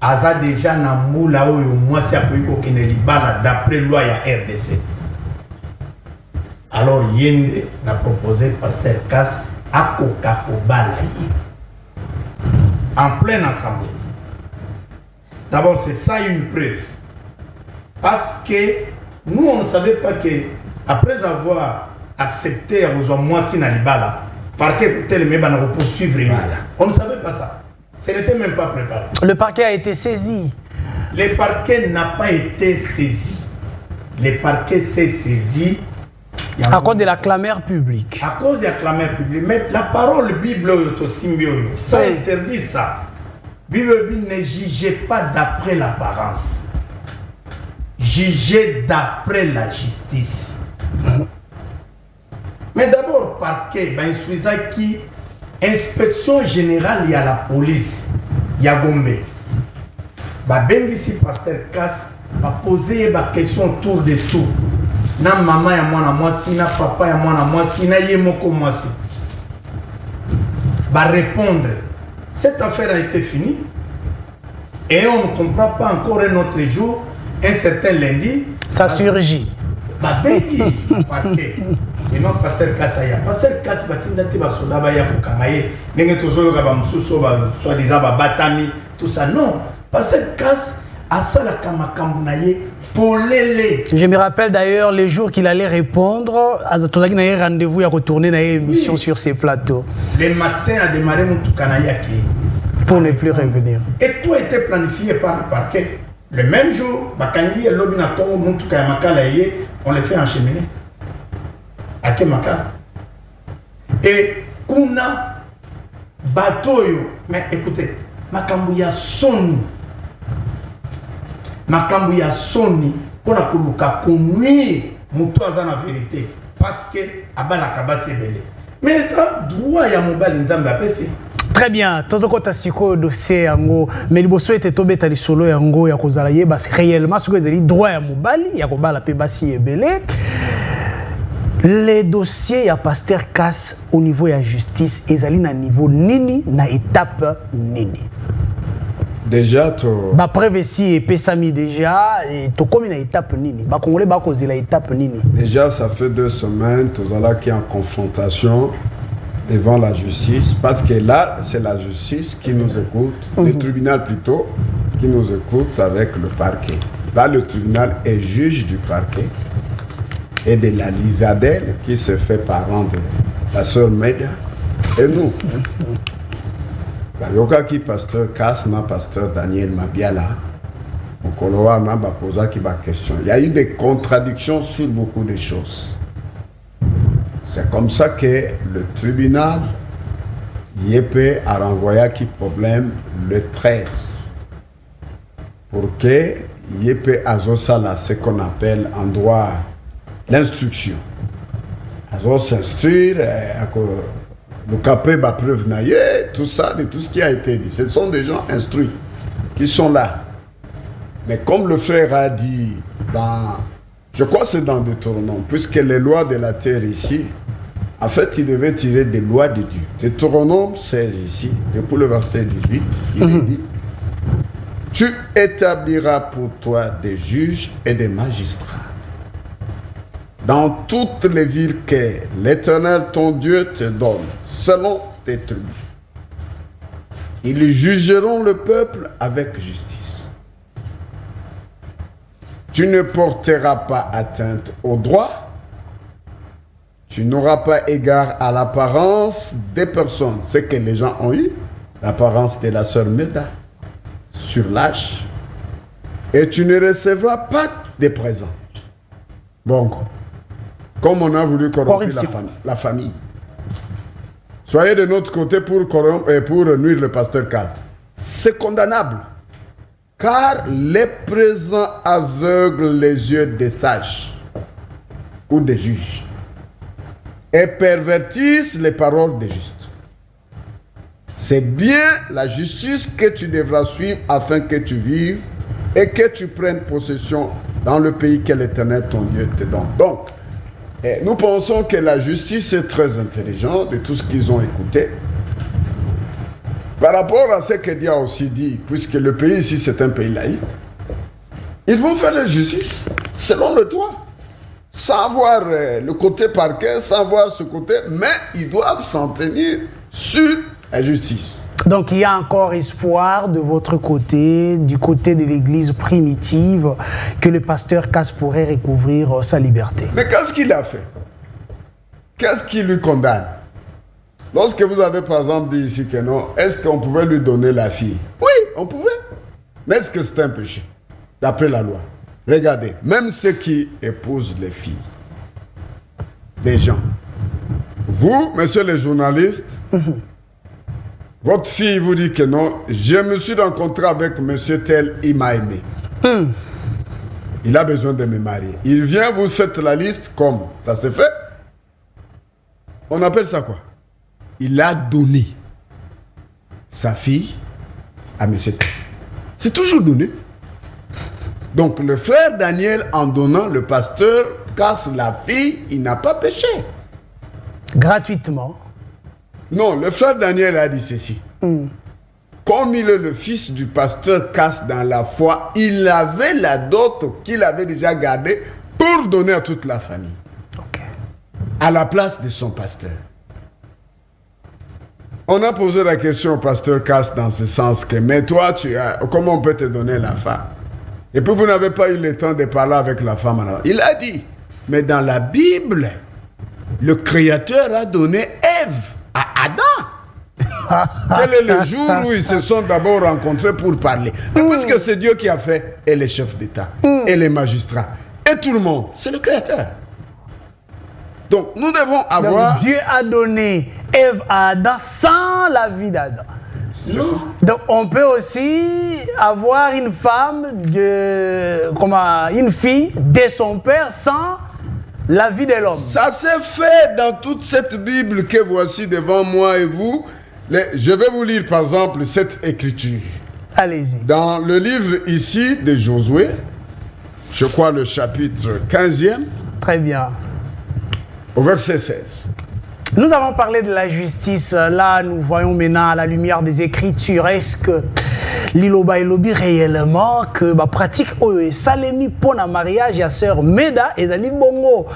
[SPEAKER 3] Aza déjà na moula oyo mwasi akoyiko kene libala d'après loi ya RDC. Alors yende n'a proposé Pasteur Kas à Coca-Cola en pleine assemblée. D'abord c'est ça une preuve. Parce que nous on ne savait pas que après avoir accepté à besoin mwasi na libala parquet tel mais va poursuivre. On ne savait pas ça. Ce n'était même pas préparé.
[SPEAKER 2] Le parquet a été saisi.
[SPEAKER 3] Le parquet n'a pas été saisi. Le parquet s'est saisi
[SPEAKER 2] à cause de la clameur publique.
[SPEAKER 3] À cause de la clameur publique. Mais la parole Bible, ça interdit ça. Bible ne jugez pas d'après l'apparence. Jugez d'après la justice. Mais d'abord, parquet, instruisant qui inspection générale, il y a la police, il y a Gombe. Bengisi Pasteur Kas a posé des questions autour de tout. Na maman ya mwana mwasi, na papa ya mwana mwasi, na yemoko mwasi. Répondre. Cette affaire a été finie. Et on ne comprend pas encore un autre jour, un certain lundi.
[SPEAKER 2] Ça surgit.
[SPEAKER 3] Bengi, parquet. Et non, Pasteur Kassaya. Pasteur Kass batinda te basoda ba ya kokangaye. Nenge tozoyo ka ba mususu ba soi-disant ba batami tout ça non. Pasteur Kass asala kamakambu na ye polele.
[SPEAKER 2] Je me rappelle d'ailleurs les jours qu'il allait répondre à tozaki na ye rendez-vous ya retourner na émission sur ces plateaux.
[SPEAKER 3] Le matin a démarré mutukanaya ki
[SPEAKER 2] pour ne plus revenir.
[SPEAKER 3] Et tout était planifié par le parquet. Le même jour, bakangi et lobi na tongo mutukaya makala ye, on les fait encheminer. Ake makala. Et kuna batoyo, mais écoutez, makambu ya soni. Makambu ya soni pour la kuluka konui mutu aza na vérité parce que abala kabasi belé. Mais ça droit ya mobali nzambe apesi.
[SPEAKER 2] Très bien, tozokota siko dossier yango mais liboso ete tobeta lisolo yango ya kozala yeba réellement ce que ezali droit ya mobali ya kobala pe basi ebele. Les dossiers ya Pasteur Kas au niveau ya justice ezali na niveau nini na étape nini.
[SPEAKER 1] Déjà to
[SPEAKER 2] ba preuve si epesami déjà et to komi na étape nini ba congolais ba kozela étape nini.
[SPEAKER 1] Déjà ça fait 2 semaines tozala qui en confrontation devant la justice, parce que là, c'est la justice qui nous écoute, le tribunal plutôt, qui nous écoute avec le parquet. Là, le tribunal est juge du parquet et de la Lisadelle qui se fait parent de la sœur Média et nous. Yoka qui Pasteur Kas, na Pasteur Daniel Mabiala, au Koloa, na posa qui va question. Il y a eu des contradictions sur beaucoup de choses. C'est comme ça que le tribunal YP a renvoyé qui problème le 13 pour que YP Azosala ce qu'on appelle en droit l'instruction. Azos s'instruire, le capé va preuve naïe, tout ça, de tout ce qui a été dit. Ce sont des gens instruits qui sont là. Mais comme le frère a dit, je crois que c'est dans Deutéronome, puisque les lois de la terre ici, en fait, il devait tirer des lois de Dieu. Deutéronome 16 ici, depuis le verset 18, il dit, tu établiras pour toi des juges et des magistrats dans toutes les villes que l'Éternel ton Dieu te donne, selon tes tribus. Ils jugeront le peuple avec justice. tu ne porteras pas atteinte au droit, tu n'auras pas égard à l'apparence des personnes. C'est que les gens ont eu l'apparence de la sœur Meda sur l'âge. Et tu ne recevras pas de présents. Bon, comme on a voulu corrompre la famille. Soyez de notre côté pour corrompre et pour nuire le pasteur Kaz. C'est condamnable. Car les présents aveuglent les yeux des sages ou des juges et pervertissent les paroles des justes. C'est bien la justice que tu devras suivre afin que tu vives et que tu prennes possession dans le pays que l'Éternel, ton Dieu, te donne. Donc, nous pensons que la justice est très intelligente de tout ce qu'ils ont écouté. Par rapport à ce que Dieu a aussi dit, puisque le pays ici c'est un pays laïque, ils vont faire la justice selon le droit, sans voir le côté parquet, sans voir ce côté, mais ils doivent s'en tenir sur la justice.
[SPEAKER 2] Donc il y a encore espoir de votre côté, du côté de l'église primitive, que le pasteur Kaz pourrait recouvrir sa liberté.
[SPEAKER 1] Mais qu'est-ce qu'il a fait? Qu'est-ce qui lui condamne? Lorsque vous avez par exemple dit ici que non, est-ce qu'on pouvait lui donner la fille? Oui, on pouvait. Mais est-ce que c'est un péché? D'après la loi. Regardez, même ceux qui épousent les filles, des gens, vous, messieurs les journalistes, votre fille vous dit que non, je me suis rencontré avec monsieur tel, il m'a aimé. Il a besoin de me marier. Il vient, vous faites la liste comme ça se fait. On appelle ça quoi? Il a donné sa fille à monsieur tel. C'est toujours donné. Donc le frère Daniel, en donnant, le pasteur casse la fille, il n'a pas péché.
[SPEAKER 2] Gratuitement.
[SPEAKER 1] Non, le frère Daniel a dit ceci. Comme il est le fils du pasteur Casse dans la foi, il avait la dot qu'il avait déjà gardée pour donner à toute la famille.
[SPEAKER 2] Okay.
[SPEAKER 1] À la place de son pasteur. On a posé la question au pasteur Casse dans ce sens que, mais toi, comment on peut te donner la femme? Et puis vous n'avez pas eu le temps de parler avec la femme. Alors. Il a dit, mais dans la Bible, le Créateur a donné Ève à Adam. Quel est le jour où ils se sont d'abord rencontrés pour parler? Mais puisque c'est Dieu qui a fait, et les chefs d'État, et les magistrats, et tout le monde, c'est le Créateur. Donc nous devons avoir...
[SPEAKER 2] Donc, Dieu a donné Ève à Adam sans la vie d'Adam.
[SPEAKER 1] C'est ça.
[SPEAKER 2] Donc on peut aussi avoir une femme une fille de son père sans la vie de l'homme.
[SPEAKER 1] Ça s'est fait dans toute cette Bible que voici devant moi et vous. Je vais vous lire par exemple cette écriture.
[SPEAKER 2] Allez-y.
[SPEAKER 1] Dans le livre ici de Josué, je crois le chapitre 15e.
[SPEAKER 2] Très bien.
[SPEAKER 1] Au verset 16.
[SPEAKER 2] Nous avons parlé de la justice. Là, nous voyons maintenant à la lumière des Écritures. Est-ce que Liloba et Lobi réellement que ma pratique salemi pour un mariage à sœur Meda et Zali Bongo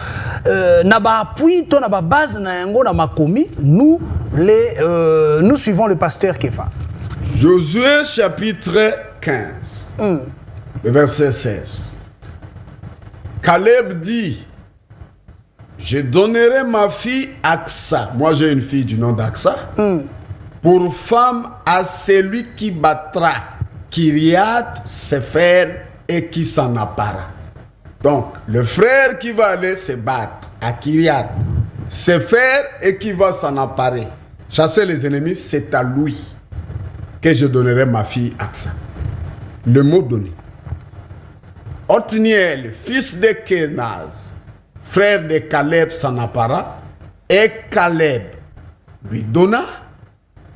[SPEAKER 2] naba appui to naba base na yango na makomi nous suivons le pasteur Kefa.
[SPEAKER 1] Josué chapitre 15 le verset 16. Caleb dit: je donnerai ma fille Aksa. Moi j'ai une fille du nom d'Aksa. Pour femme à celui qui battra Kiriat Sefer et qui s'en appara. Donc le frère qui va aller se battre à Kiriat Sefer et qui va s'en apparer, chasser les ennemis, c'est à lui que je donnerai ma fille Aksa. Le mot donné. Othniel, fils de Kenaz, frère de Caleb s'en appara, et Caleb lui donna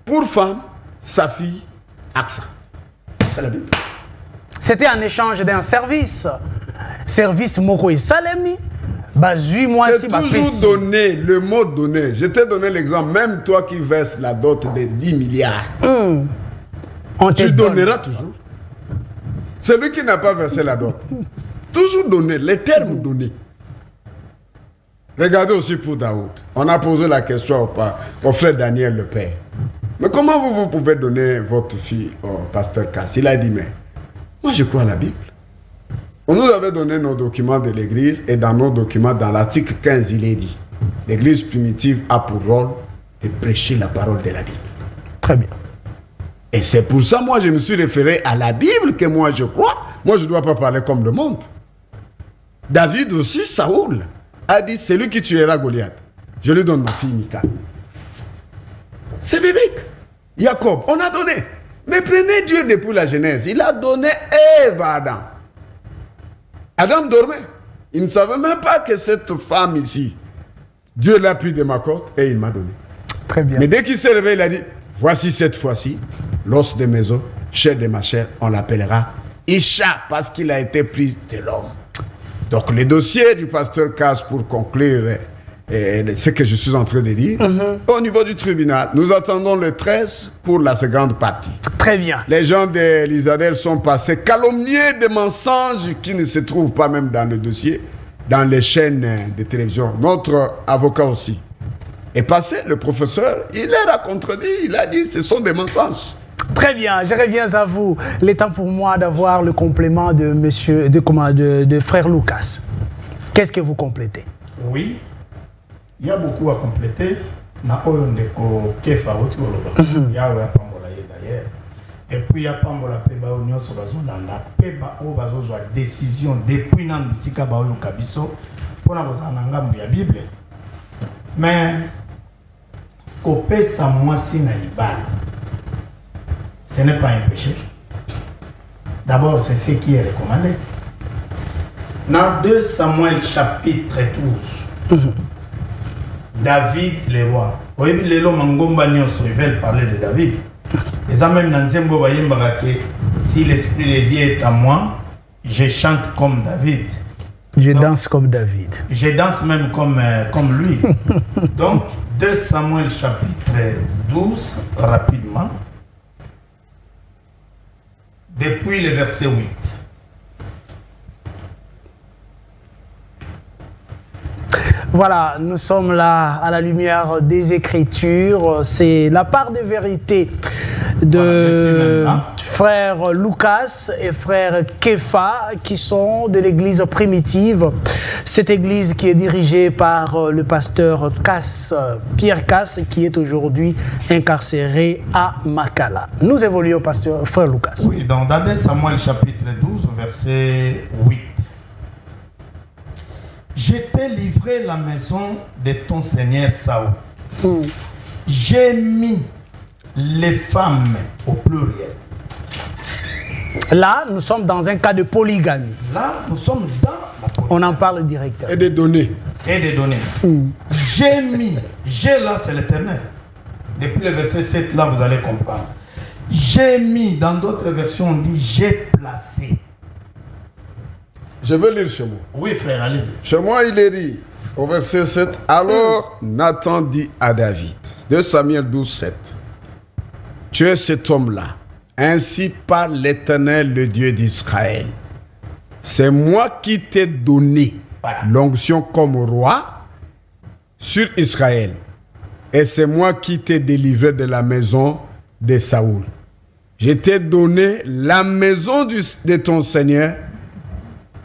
[SPEAKER 1] pour femme sa fille Aksa. C'est la Bible.
[SPEAKER 2] C'était un échange d'un service. Service Moko et Salemi.
[SPEAKER 1] C'est toujours donné, le mot donné. Je t'ai donné l'exemple, même toi qui verses la dot de 10 milliards. Tu donneras toujours. Celui qui n'a pas versé la dot. Toujours donné, les termes donnés. Regardez aussi pour Daoud. On a posé la question au frère Daniel le père. Mais comment vous pouvez donner votre fille au pasteur Cass? Il a dit, mais moi je crois à la Bible. On nous avait donné nos documents de l'Église et dans nos documents, dans l'article 15, il est dit l'Église primitive a pour rôle de prêcher la parole de la Bible.
[SPEAKER 2] Très bien.
[SPEAKER 1] Et c'est pour ça, moi, je me suis référé à la Bible que moi, je crois. Moi, je ne dois pas parler comme le monde. David aussi, Saoul, a dit, c'est lui qui tuera Goliath. Je lui donne ma fille Michal. C'est biblique. Jacob, on a donné. Mais prenez Dieu depuis la Genèse. Il a donné Ève à Adam. Adam dormait. Il ne savait même pas que cette femme ici, Dieu l'a pris de ma corde et il m'a donné.
[SPEAKER 2] Très bien.
[SPEAKER 1] Mais dès qu'il s'est réveillé, il a dit, voici cette fois-ci, l'os de mes os, chair de ma chair, on l'appellera Isha, parce qu'il a été pris de l'homme. Donc le dossier du pasteur Casse, pour conclure ce que je suis en train de dire, au niveau du tribunal, nous attendons le 13 pour la seconde partie.
[SPEAKER 2] Très bien.
[SPEAKER 1] Les gens d'Elisabeth sont passés calomniés de mensonges qui ne se trouvent pas même dans le dossier, dans les chaînes de télévision. Notre avocat aussi est passé, le professeur, il les a contredit, il a dit ce sont des mensonges.
[SPEAKER 2] Très bien, je reviens à vous. Il est temps pour moi d'avoir le complément de frère Lucas. Qu'est-ce que vous complétez?
[SPEAKER 3] Oui, il y a beaucoup à compléter. Na oyo ndeko kefa oti oloba. Ya oyo pambola ye d'ailleurs. Et puis ya pambola pe ba nyonso bazolanda pe ba o bazozwa décision depuis na bisika ba oyo kabiso pona kozana ngambo ya Bible. Mais kopesa mwasi na libala, ce n'est pas un péché. D'abord, c'est ce qui est recommandé. Dans 2 Samuel chapitre 12, David le roi. Oui, les lois mangomba nyonso, ils veulent parler de David. Les même dans Nzembo bayembaka que si l'esprit de Dieu est à moi, je chante comme David.
[SPEAKER 2] Je danse comme David.
[SPEAKER 3] Je danse même comme lui. Donc, 2 Samuel chapitre 12, rapidement. Depuis le verset 8.
[SPEAKER 2] Voilà, nous sommes là à la lumière des Écritures. C'est la part de vérité de frère Lucas et frère Kefa qui sont de l'église primitive. Cette église qui est dirigée par le pasteur Pierre Casse, qui est aujourd'hui incarcéré à Makala. Nous évoluons, pasteur frère Lucas.
[SPEAKER 3] Oui, dans 2 Samuel chapitre 12, verset 8. Je t'ai livré la maison de ton seigneur Saoul. J'ai mis les femmes au pluriel.
[SPEAKER 2] Là, nous sommes dans un cas de polygamie.
[SPEAKER 3] Là, nous sommes dans la polygamie.
[SPEAKER 2] On en parle directement.
[SPEAKER 1] Et des données.
[SPEAKER 3] Et des données. J'ai mis, j'ai là, c'est l'Éternel. Depuis le verset 7, là, vous allez comprendre. J'ai mis, dans d'autres versions, on dit j'ai placé.
[SPEAKER 1] Je veux lire chez moi.
[SPEAKER 3] Oui, frère, allez-y.
[SPEAKER 1] Chez moi, il est dit, au verset 7, alors Nathan dit à David, 2 Samuel 12, 7, tu es cet homme-là, ainsi parle l'Éternel, le Dieu d'Israël. C'est moi qui t'ai donné l'onction comme roi sur Israël. Et c'est moi qui t'ai délivré de la maison de Saoul. Je t'ai donné la maison de ton Seigneur.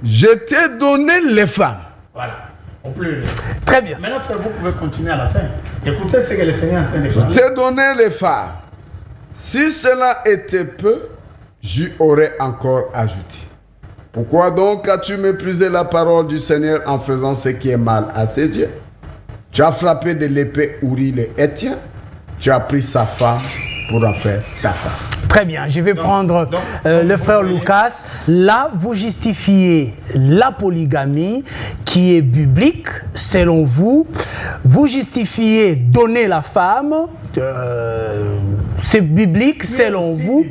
[SPEAKER 1] Je t'ai donné les femmes.
[SPEAKER 3] Voilà, au pluriel.
[SPEAKER 2] Très bien.
[SPEAKER 3] Maintenant, frère, vous pouvez continuer à la fin. Écoutez ce que le Seigneur est en train de parler.
[SPEAKER 1] Je t'ai donné les femmes. Si cela était peu, j'y aurais encore ajouté. Pourquoi donc as-tu méprisé la parole du Seigneur en faisant ce qui est mal à ses yeux? Tu as frappé de l'épée Uri le Héthien. Tu as pris sa femme pour en faire ta femme.
[SPEAKER 2] Très bien, je vais prendre le frère Lucas. Là, vous justifiez la polygamie qui est biblique, selon vous. Vous justifiez donner la femme, c'est biblique, selon vous.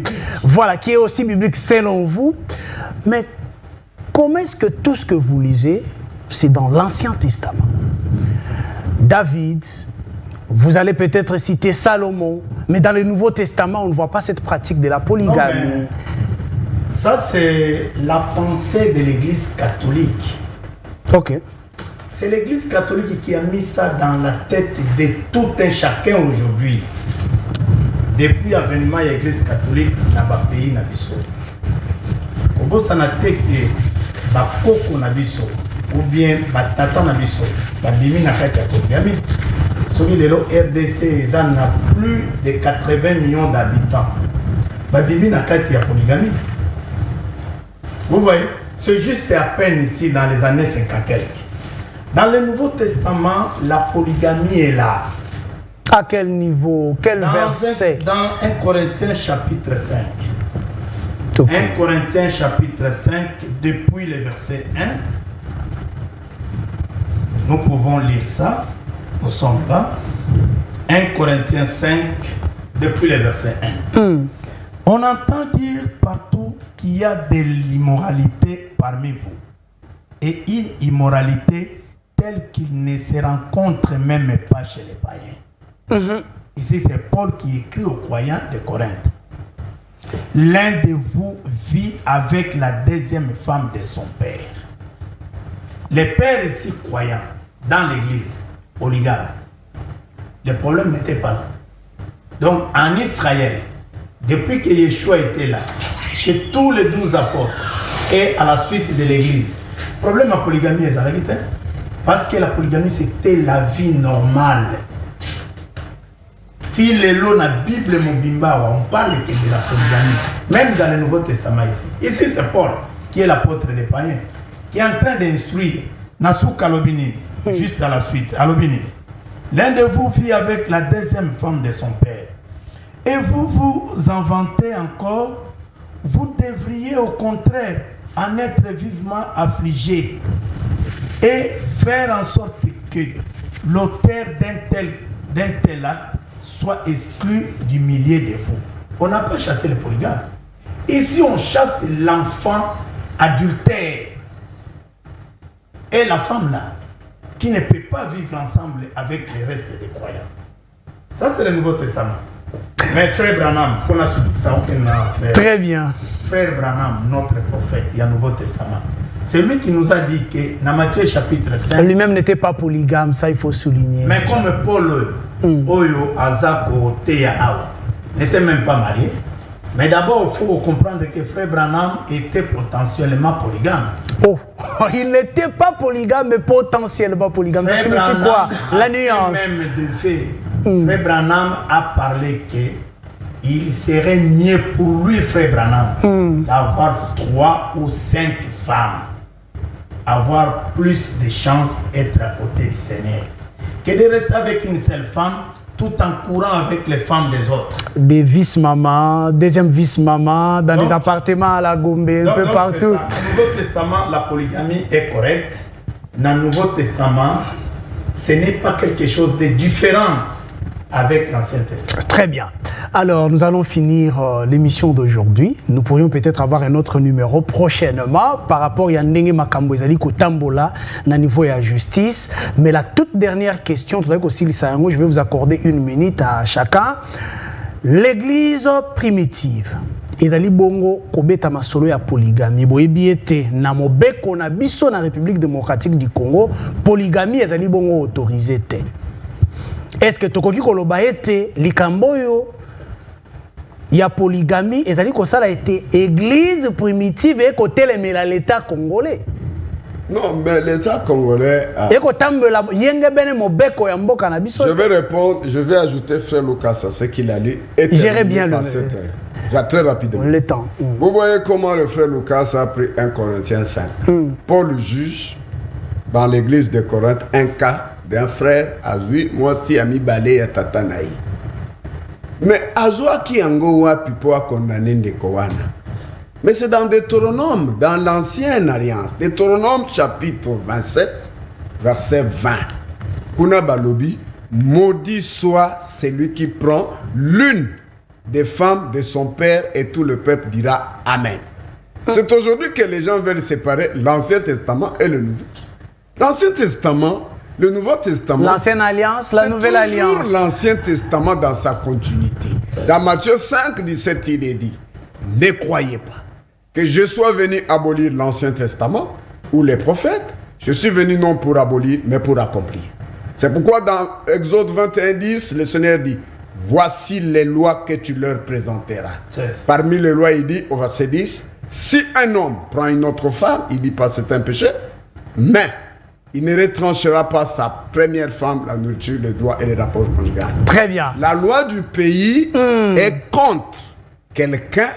[SPEAKER 2] Voilà, qui est aussi biblique, selon vous. Mais comment est-ce que tout ce que vous lisez, c'est dans l'Ancien Testament? David, vous allez peut-être citer Salomon, mais dans le Nouveau Testament, on ne voit pas cette pratique de la polygamie.
[SPEAKER 3] Non, ça, c'est la pensée de l'Église catholique.
[SPEAKER 2] Ok.
[SPEAKER 3] C'est l'Église catholique qui a mis ça dans la tête de tout un chacun aujourd'hui. Depuis l'avènement de l'Église catholique dans le pays, au bout, ça n'a été que bakoko na biso ou bien batata na biso babimi na kati ya polygamie. Soki lelo RDC eza na plus de 80 millions d'habitants babimi na kati ya polygamie. Vous voyez, c'est juste à peine ici dans les années 50 quelques. Dans le Nouveau Testament, la polygamie est là.
[SPEAKER 2] À quel niveau? Quel verset?
[SPEAKER 3] Dans 1 Corinthiens chapitre 5. 1 Corinthiens chapitre 5, depuis le verset 1. Nous pouvons lire ça. Nous sommes là. 1 Corinthiens 5, depuis le verset 1. On entend dire partout qu'il y a de l'immoralité parmi vous. Et une immoralité telle qu'il ne se rencontre même pas chez les païens. Ici, c'est Paul qui écrit aux croyants de Corinthe. L'un de vous vit avec la deuxième femme de son père. Les pères ici croyants dans l'église, polygame, le problème n'était pas là. Donc en Israël, depuis que Yeshua était là, chez tous les 12 apôtres et à la suite de l'église, le problème de la polygamie est arrêté. Parce que la polygamie c'était la vie normale. Si le lot na Bible Mobimba, on parle que de la polygamie, même dans le Nouveau Testament ici. Ici c'est Paul qui est l'apôtre des païens, qui est en train d'instruire Nasuka Lobinin, juste à la suite, à Lobinin. L'un de vous vit avec la deuxième femme de son père. Et vous vous en vantez encore, vous devriez au contraire en être vivement affligé et faire en sorte que l'auteur d'un tel acte soit exclu du milieu des fous. On n'a pas chassé les polygames. Ici, on chasse l'enfant adultère. Et la femme là, qui ne peut pas vivre ensemble avec les restes des croyants. Ça, c'est le Nouveau Testament. Mais frère Branham, qu'on a suivi ça, frère.
[SPEAKER 2] Très bien.
[SPEAKER 3] Frère Branham, notre prophète, il y a un Nouveau Testament. C'est lui qui nous a dit que dans Matthieu chapitre 5...
[SPEAKER 2] Lui-même n'était pas polygame, ça il faut souligner.
[SPEAKER 3] Mais comme Paul, Oyo, Azako, Teya, Awa, n'était même pas marié. Mais d'abord, il faut comprendre que frère Branham était potentiellement polygame.
[SPEAKER 2] Oh, il n'était pas polygame, mais potentiellement polygame. Ça signifie quoi? La nuance.
[SPEAKER 3] Même de fait, frère Branham a parlé qu'il serait mieux pour lui, frère Branham, d'avoir 3 ou 5 femmes. Avoir plus de chances d'être à côté du Seigneur que de rester avec une seule femme tout en courant avec les femmes des autres. Des
[SPEAKER 2] vice-mamans, deuxième vice-maman, dans des appartements à la Gombe, un peu partout.
[SPEAKER 3] Dans le Nouveau Testament, la polygamie est correcte. Dans le Nouveau Testament, ce n'est pas quelque chose de différent avec l'Ancien Testament.
[SPEAKER 2] Très bien. Alors, nous allons finir l'émission d'aujourd'hui. Nous pourrions peut-être avoir un autre numéro prochainement par rapport à Ndenge Makambo Ezali Kotambola na niveau de la justice. Mais la toute dernière question, je vais vous accorder 1 minute à chacun. L'église primitive. Ezali bongo kobeta masolo ya polygamie. Boyebi ete na mobeko na biso na République démocratique du Congo, polygamie ezali bongo autorisé te. Est-ce que tokoki koloba ete likambo yo ya polygamie ezali kosala ete église primitive e kotelemela l'état congolais?
[SPEAKER 1] Non, mais l'état congolais a...
[SPEAKER 2] Je
[SPEAKER 1] vais répondre, je vais ajouter frère Lucas à ce qu'il a lu.
[SPEAKER 2] J'irai bien
[SPEAKER 1] très rapidement.
[SPEAKER 2] Le temps.
[SPEAKER 1] Vous voyez comment le frère Lucas a pris 1 Corinthiens 5. Paul juge dans l'église de Corinthe un cas d'un frère Azui, moi aussi ami balé à Tatanaï. Mais Azua qui ango wapi po a condamné de Kowana. Mais c'est dans Deutéronome, dans l'ancienne alliance. Deutéronome chapitre 27, verset 20. Kuna balobi, maudit soit celui qui prend l'une des femmes de son père et tout le peuple dira Amen. C'est aujourd'hui que les gens veulent séparer l'Ancien Testament et le Nouveau. L'Ancien Testament, le Nouveau Testament,
[SPEAKER 2] l'ancienne alliance, la nouvelle alliance.
[SPEAKER 1] C'est toujours l'Ancien Testament dans sa continuité. Dans Matthieu 5, 17, il est dit, ne croyez pas que je sois venu abolir l'Ancien Testament ou les prophètes. Je suis venu non pour abolir, mais pour accomplir. C'est pourquoi dans Exode 21, 10, le Seigneur dit, voici les lois que tu leur présenteras. Parmi les lois, il dit au verset 10, Si un homme prend une autre femme, il dit pas c'est un péché, mais il ne retranchera pas sa première femme, la nourriture, les droits et les rapports conjugaux.
[SPEAKER 2] Très bien.
[SPEAKER 1] La loi du pays est contre quelqu'un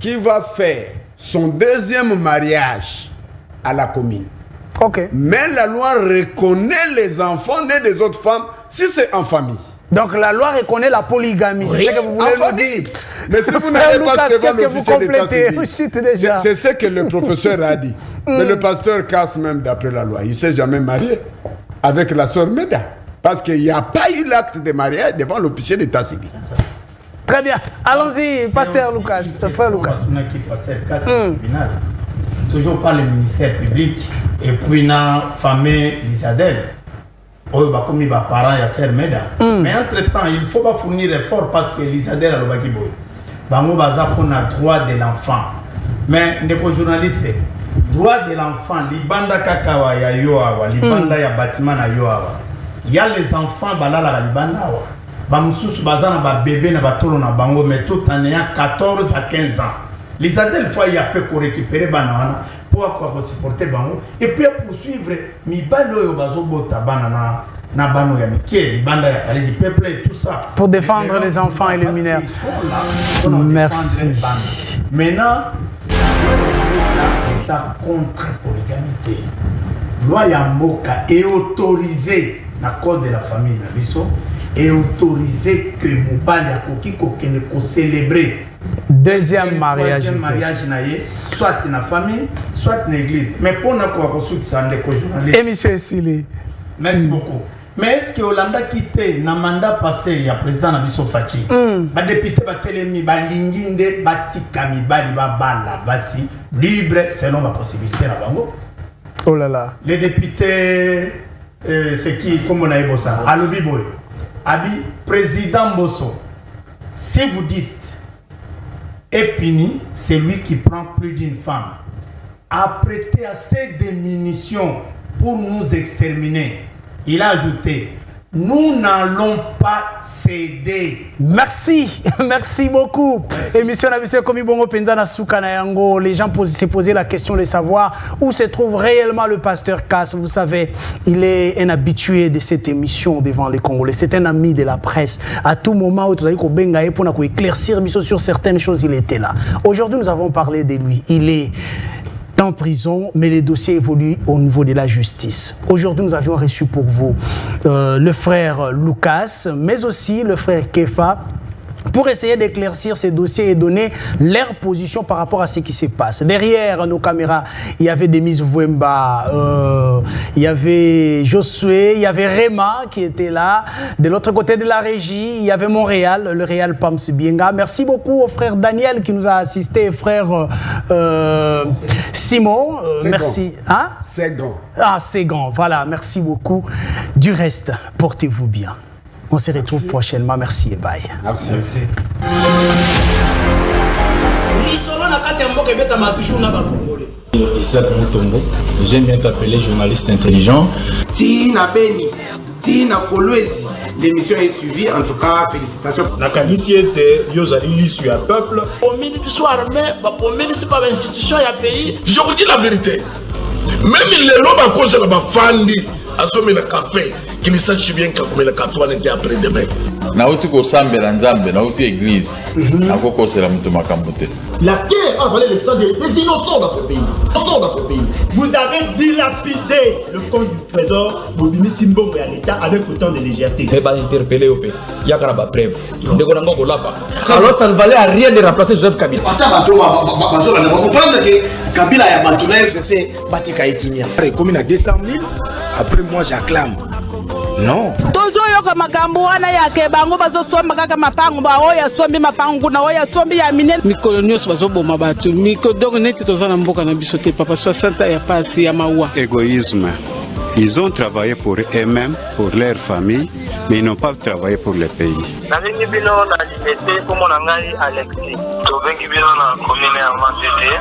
[SPEAKER 1] qui va faire son deuxième mariage à la commune.
[SPEAKER 2] Ok.
[SPEAKER 1] Mais la loi reconnaît les enfants nés des autres femmes si c'est en famille.
[SPEAKER 2] Donc la loi reconnaît la polygamie.
[SPEAKER 1] Oui,
[SPEAKER 2] c'est ce que vous voulez nous dire.
[SPEAKER 1] Mais si vous n'avez pas
[SPEAKER 2] Lucas,
[SPEAKER 1] devant l'officier d'état civil,
[SPEAKER 2] c'est
[SPEAKER 1] ce que le professeur a dit. Mais le pasteur casse même d'après la loi. Il ne s'est jamais marié avec la sœur Meda. Parce qu'il n'y a pas eu l'acte de mariage devant l'officier d'état civil.
[SPEAKER 2] Très bien. Allons-y, pasteur Lucas. Frère Lucas.
[SPEAKER 3] Toujours par le ministère public et puis na famille Lisadel. Oyo ba komi ba parents ya sœur Meda. Mais entre-temps, il faut pas fournir effort parce que Lisadel a lobaki boy. Bango baza pona droit de l'enfant. Mais ndeko journaliste, droit de l'enfant libanda kakawa ya yoawa, libanda ya bâtiment na yoawa. Il y a les enfants balala la libanda wa. Ba mususu baza na ba bébé na batolo na bango mais tout en ayant 14 à 15 ans. Les adultes, il y a peu pour récupérer banana pour supporter bango et puis poursuivre mi balo yo bazo bota banana na bano ya mikie li banda ya kali du peuple et tout ça
[SPEAKER 2] pour défendre les enfants et les mineurs.
[SPEAKER 3] Ils sont là, merci. Maintenant ça contre polygamité. Loi ya mboka est autorisée na code de la famille na biso est autorisé que mobali akoki kokende ko célébrer
[SPEAKER 2] deuxième mariage
[SPEAKER 3] naie, soit dans la famille, soit dans l'église. Mais pour nous,
[SPEAKER 2] et monsieur Sili.
[SPEAKER 3] Merci beaucoup. Mais est-ce que Hollanda quitté, dans le mandat passé, il y a le président Nabiso Fachi, le député Batelemi, Balinginde, Batikami, Balibabala, Basi, libre selon la possibilité.
[SPEAKER 2] Oh là là.
[SPEAKER 3] Les députés, c'est qui, comme on a dit ça, Alobi Boy, Abi, président Bosso, si vous dites, Epini, c'est lui qui prend plus d'une femme, a prêté assez de munitions pour nous exterminer. Il a ajouté, nous n'allons pas céder.
[SPEAKER 2] Merci, merci beaucoup. Émission la mission comme Bongo Penzana Soukana Yango. Les gens se posaient la question de savoir où se trouve réellement le pasteur Casse. Vous savez, il est un habitué de cette émission devant les Congolais. C'est un ami de la presse. À tout moment où tu as dit qu'on bengaye pour éclaircir sur certaines choses, il était là. Aujourd'hui, nous avons parlé de lui. Il est en prison, mais les dossiers évoluent au niveau de la justice. Aujourd'hui, nous avions reçu pour vous le frère Lucas, mais aussi le frère Kefa, pour essayer d'éclaircir ces dossiers et donner leur position par rapport à ce qui se passe. Derrière nos caméras, il y avait Demise Vouemba, il y avait Josué, il y avait Réma qui était là. De l'autre côté de la régie, il y avait Montréal, le Réal Pams Bienga. Merci beaucoup au frère Daniel qui nous a assisté, frère Simon. Merci. Hein?
[SPEAKER 1] Ségan.
[SPEAKER 2] Ah, Ségan, voilà, merci beaucoup. Du reste, portez-vous bien. On se retrouve prochainement. Merci et bye.
[SPEAKER 1] Merci.
[SPEAKER 4] Isaac Moutombo, j'aime bien t'appeler journaliste intelligent.
[SPEAKER 5] Tina Beni, Tina Kolwezi, l'émission est suivie, en tout cas, félicitations.
[SPEAKER 4] Nakanisi était Yozali l'issue à peuple.
[SPEAKER 6] Au ministre armé, au ministre par l'institution et à pays.
[SPEAKER 7] Je vous dis la vérité. Même les lobes à cause de la fandi, à sommer le café, qu'ils sachent bien que le café était après demain.
[SPEAKER 8] Nauti ko sambe la nzambe, nauti église. Akoko c'est la mutu makambote.
[SPEAKER 6] La terre a valé le sang des innocents dans ce pays.
[SPEAKER 9] Vous avez dilapidé le compte du trésor Bobini Simbongo et à l'État avec autant de légèreté.
[SPEAKER 10] Il va interpeller au pays. Il y a une preuve.
[SPEAKER 5] Alors ça ne valait à rien de remplacer Joseph Kabila. Vous comprenez que Kabila a battu la FCC, Batika et Kimia.
[SPEAKER 4] Comme il a 200 000, après moi j'acclame. Non.
[SPEAKER 11] Tozoyoka makambo wana yake bango bazosomba kaka mapango ba oya sombi mapango na oya sombi ya minene
[SPEAKER 12] mikolo nyonso bazoboma bato mikodoko neti toza na mboka na biso te papa 60 ya pasi ya mawa.
[SPEAKER 13] Égoïsme. Ils ont travaillé pour eux-mêmes, pour leur famille, mais ils n'ont pas travaillé pour le pays.
[SPEAKER 14] Nalingi bino na liberté pour mon ngai Alexis. Tobengi bino na commune ya Matete.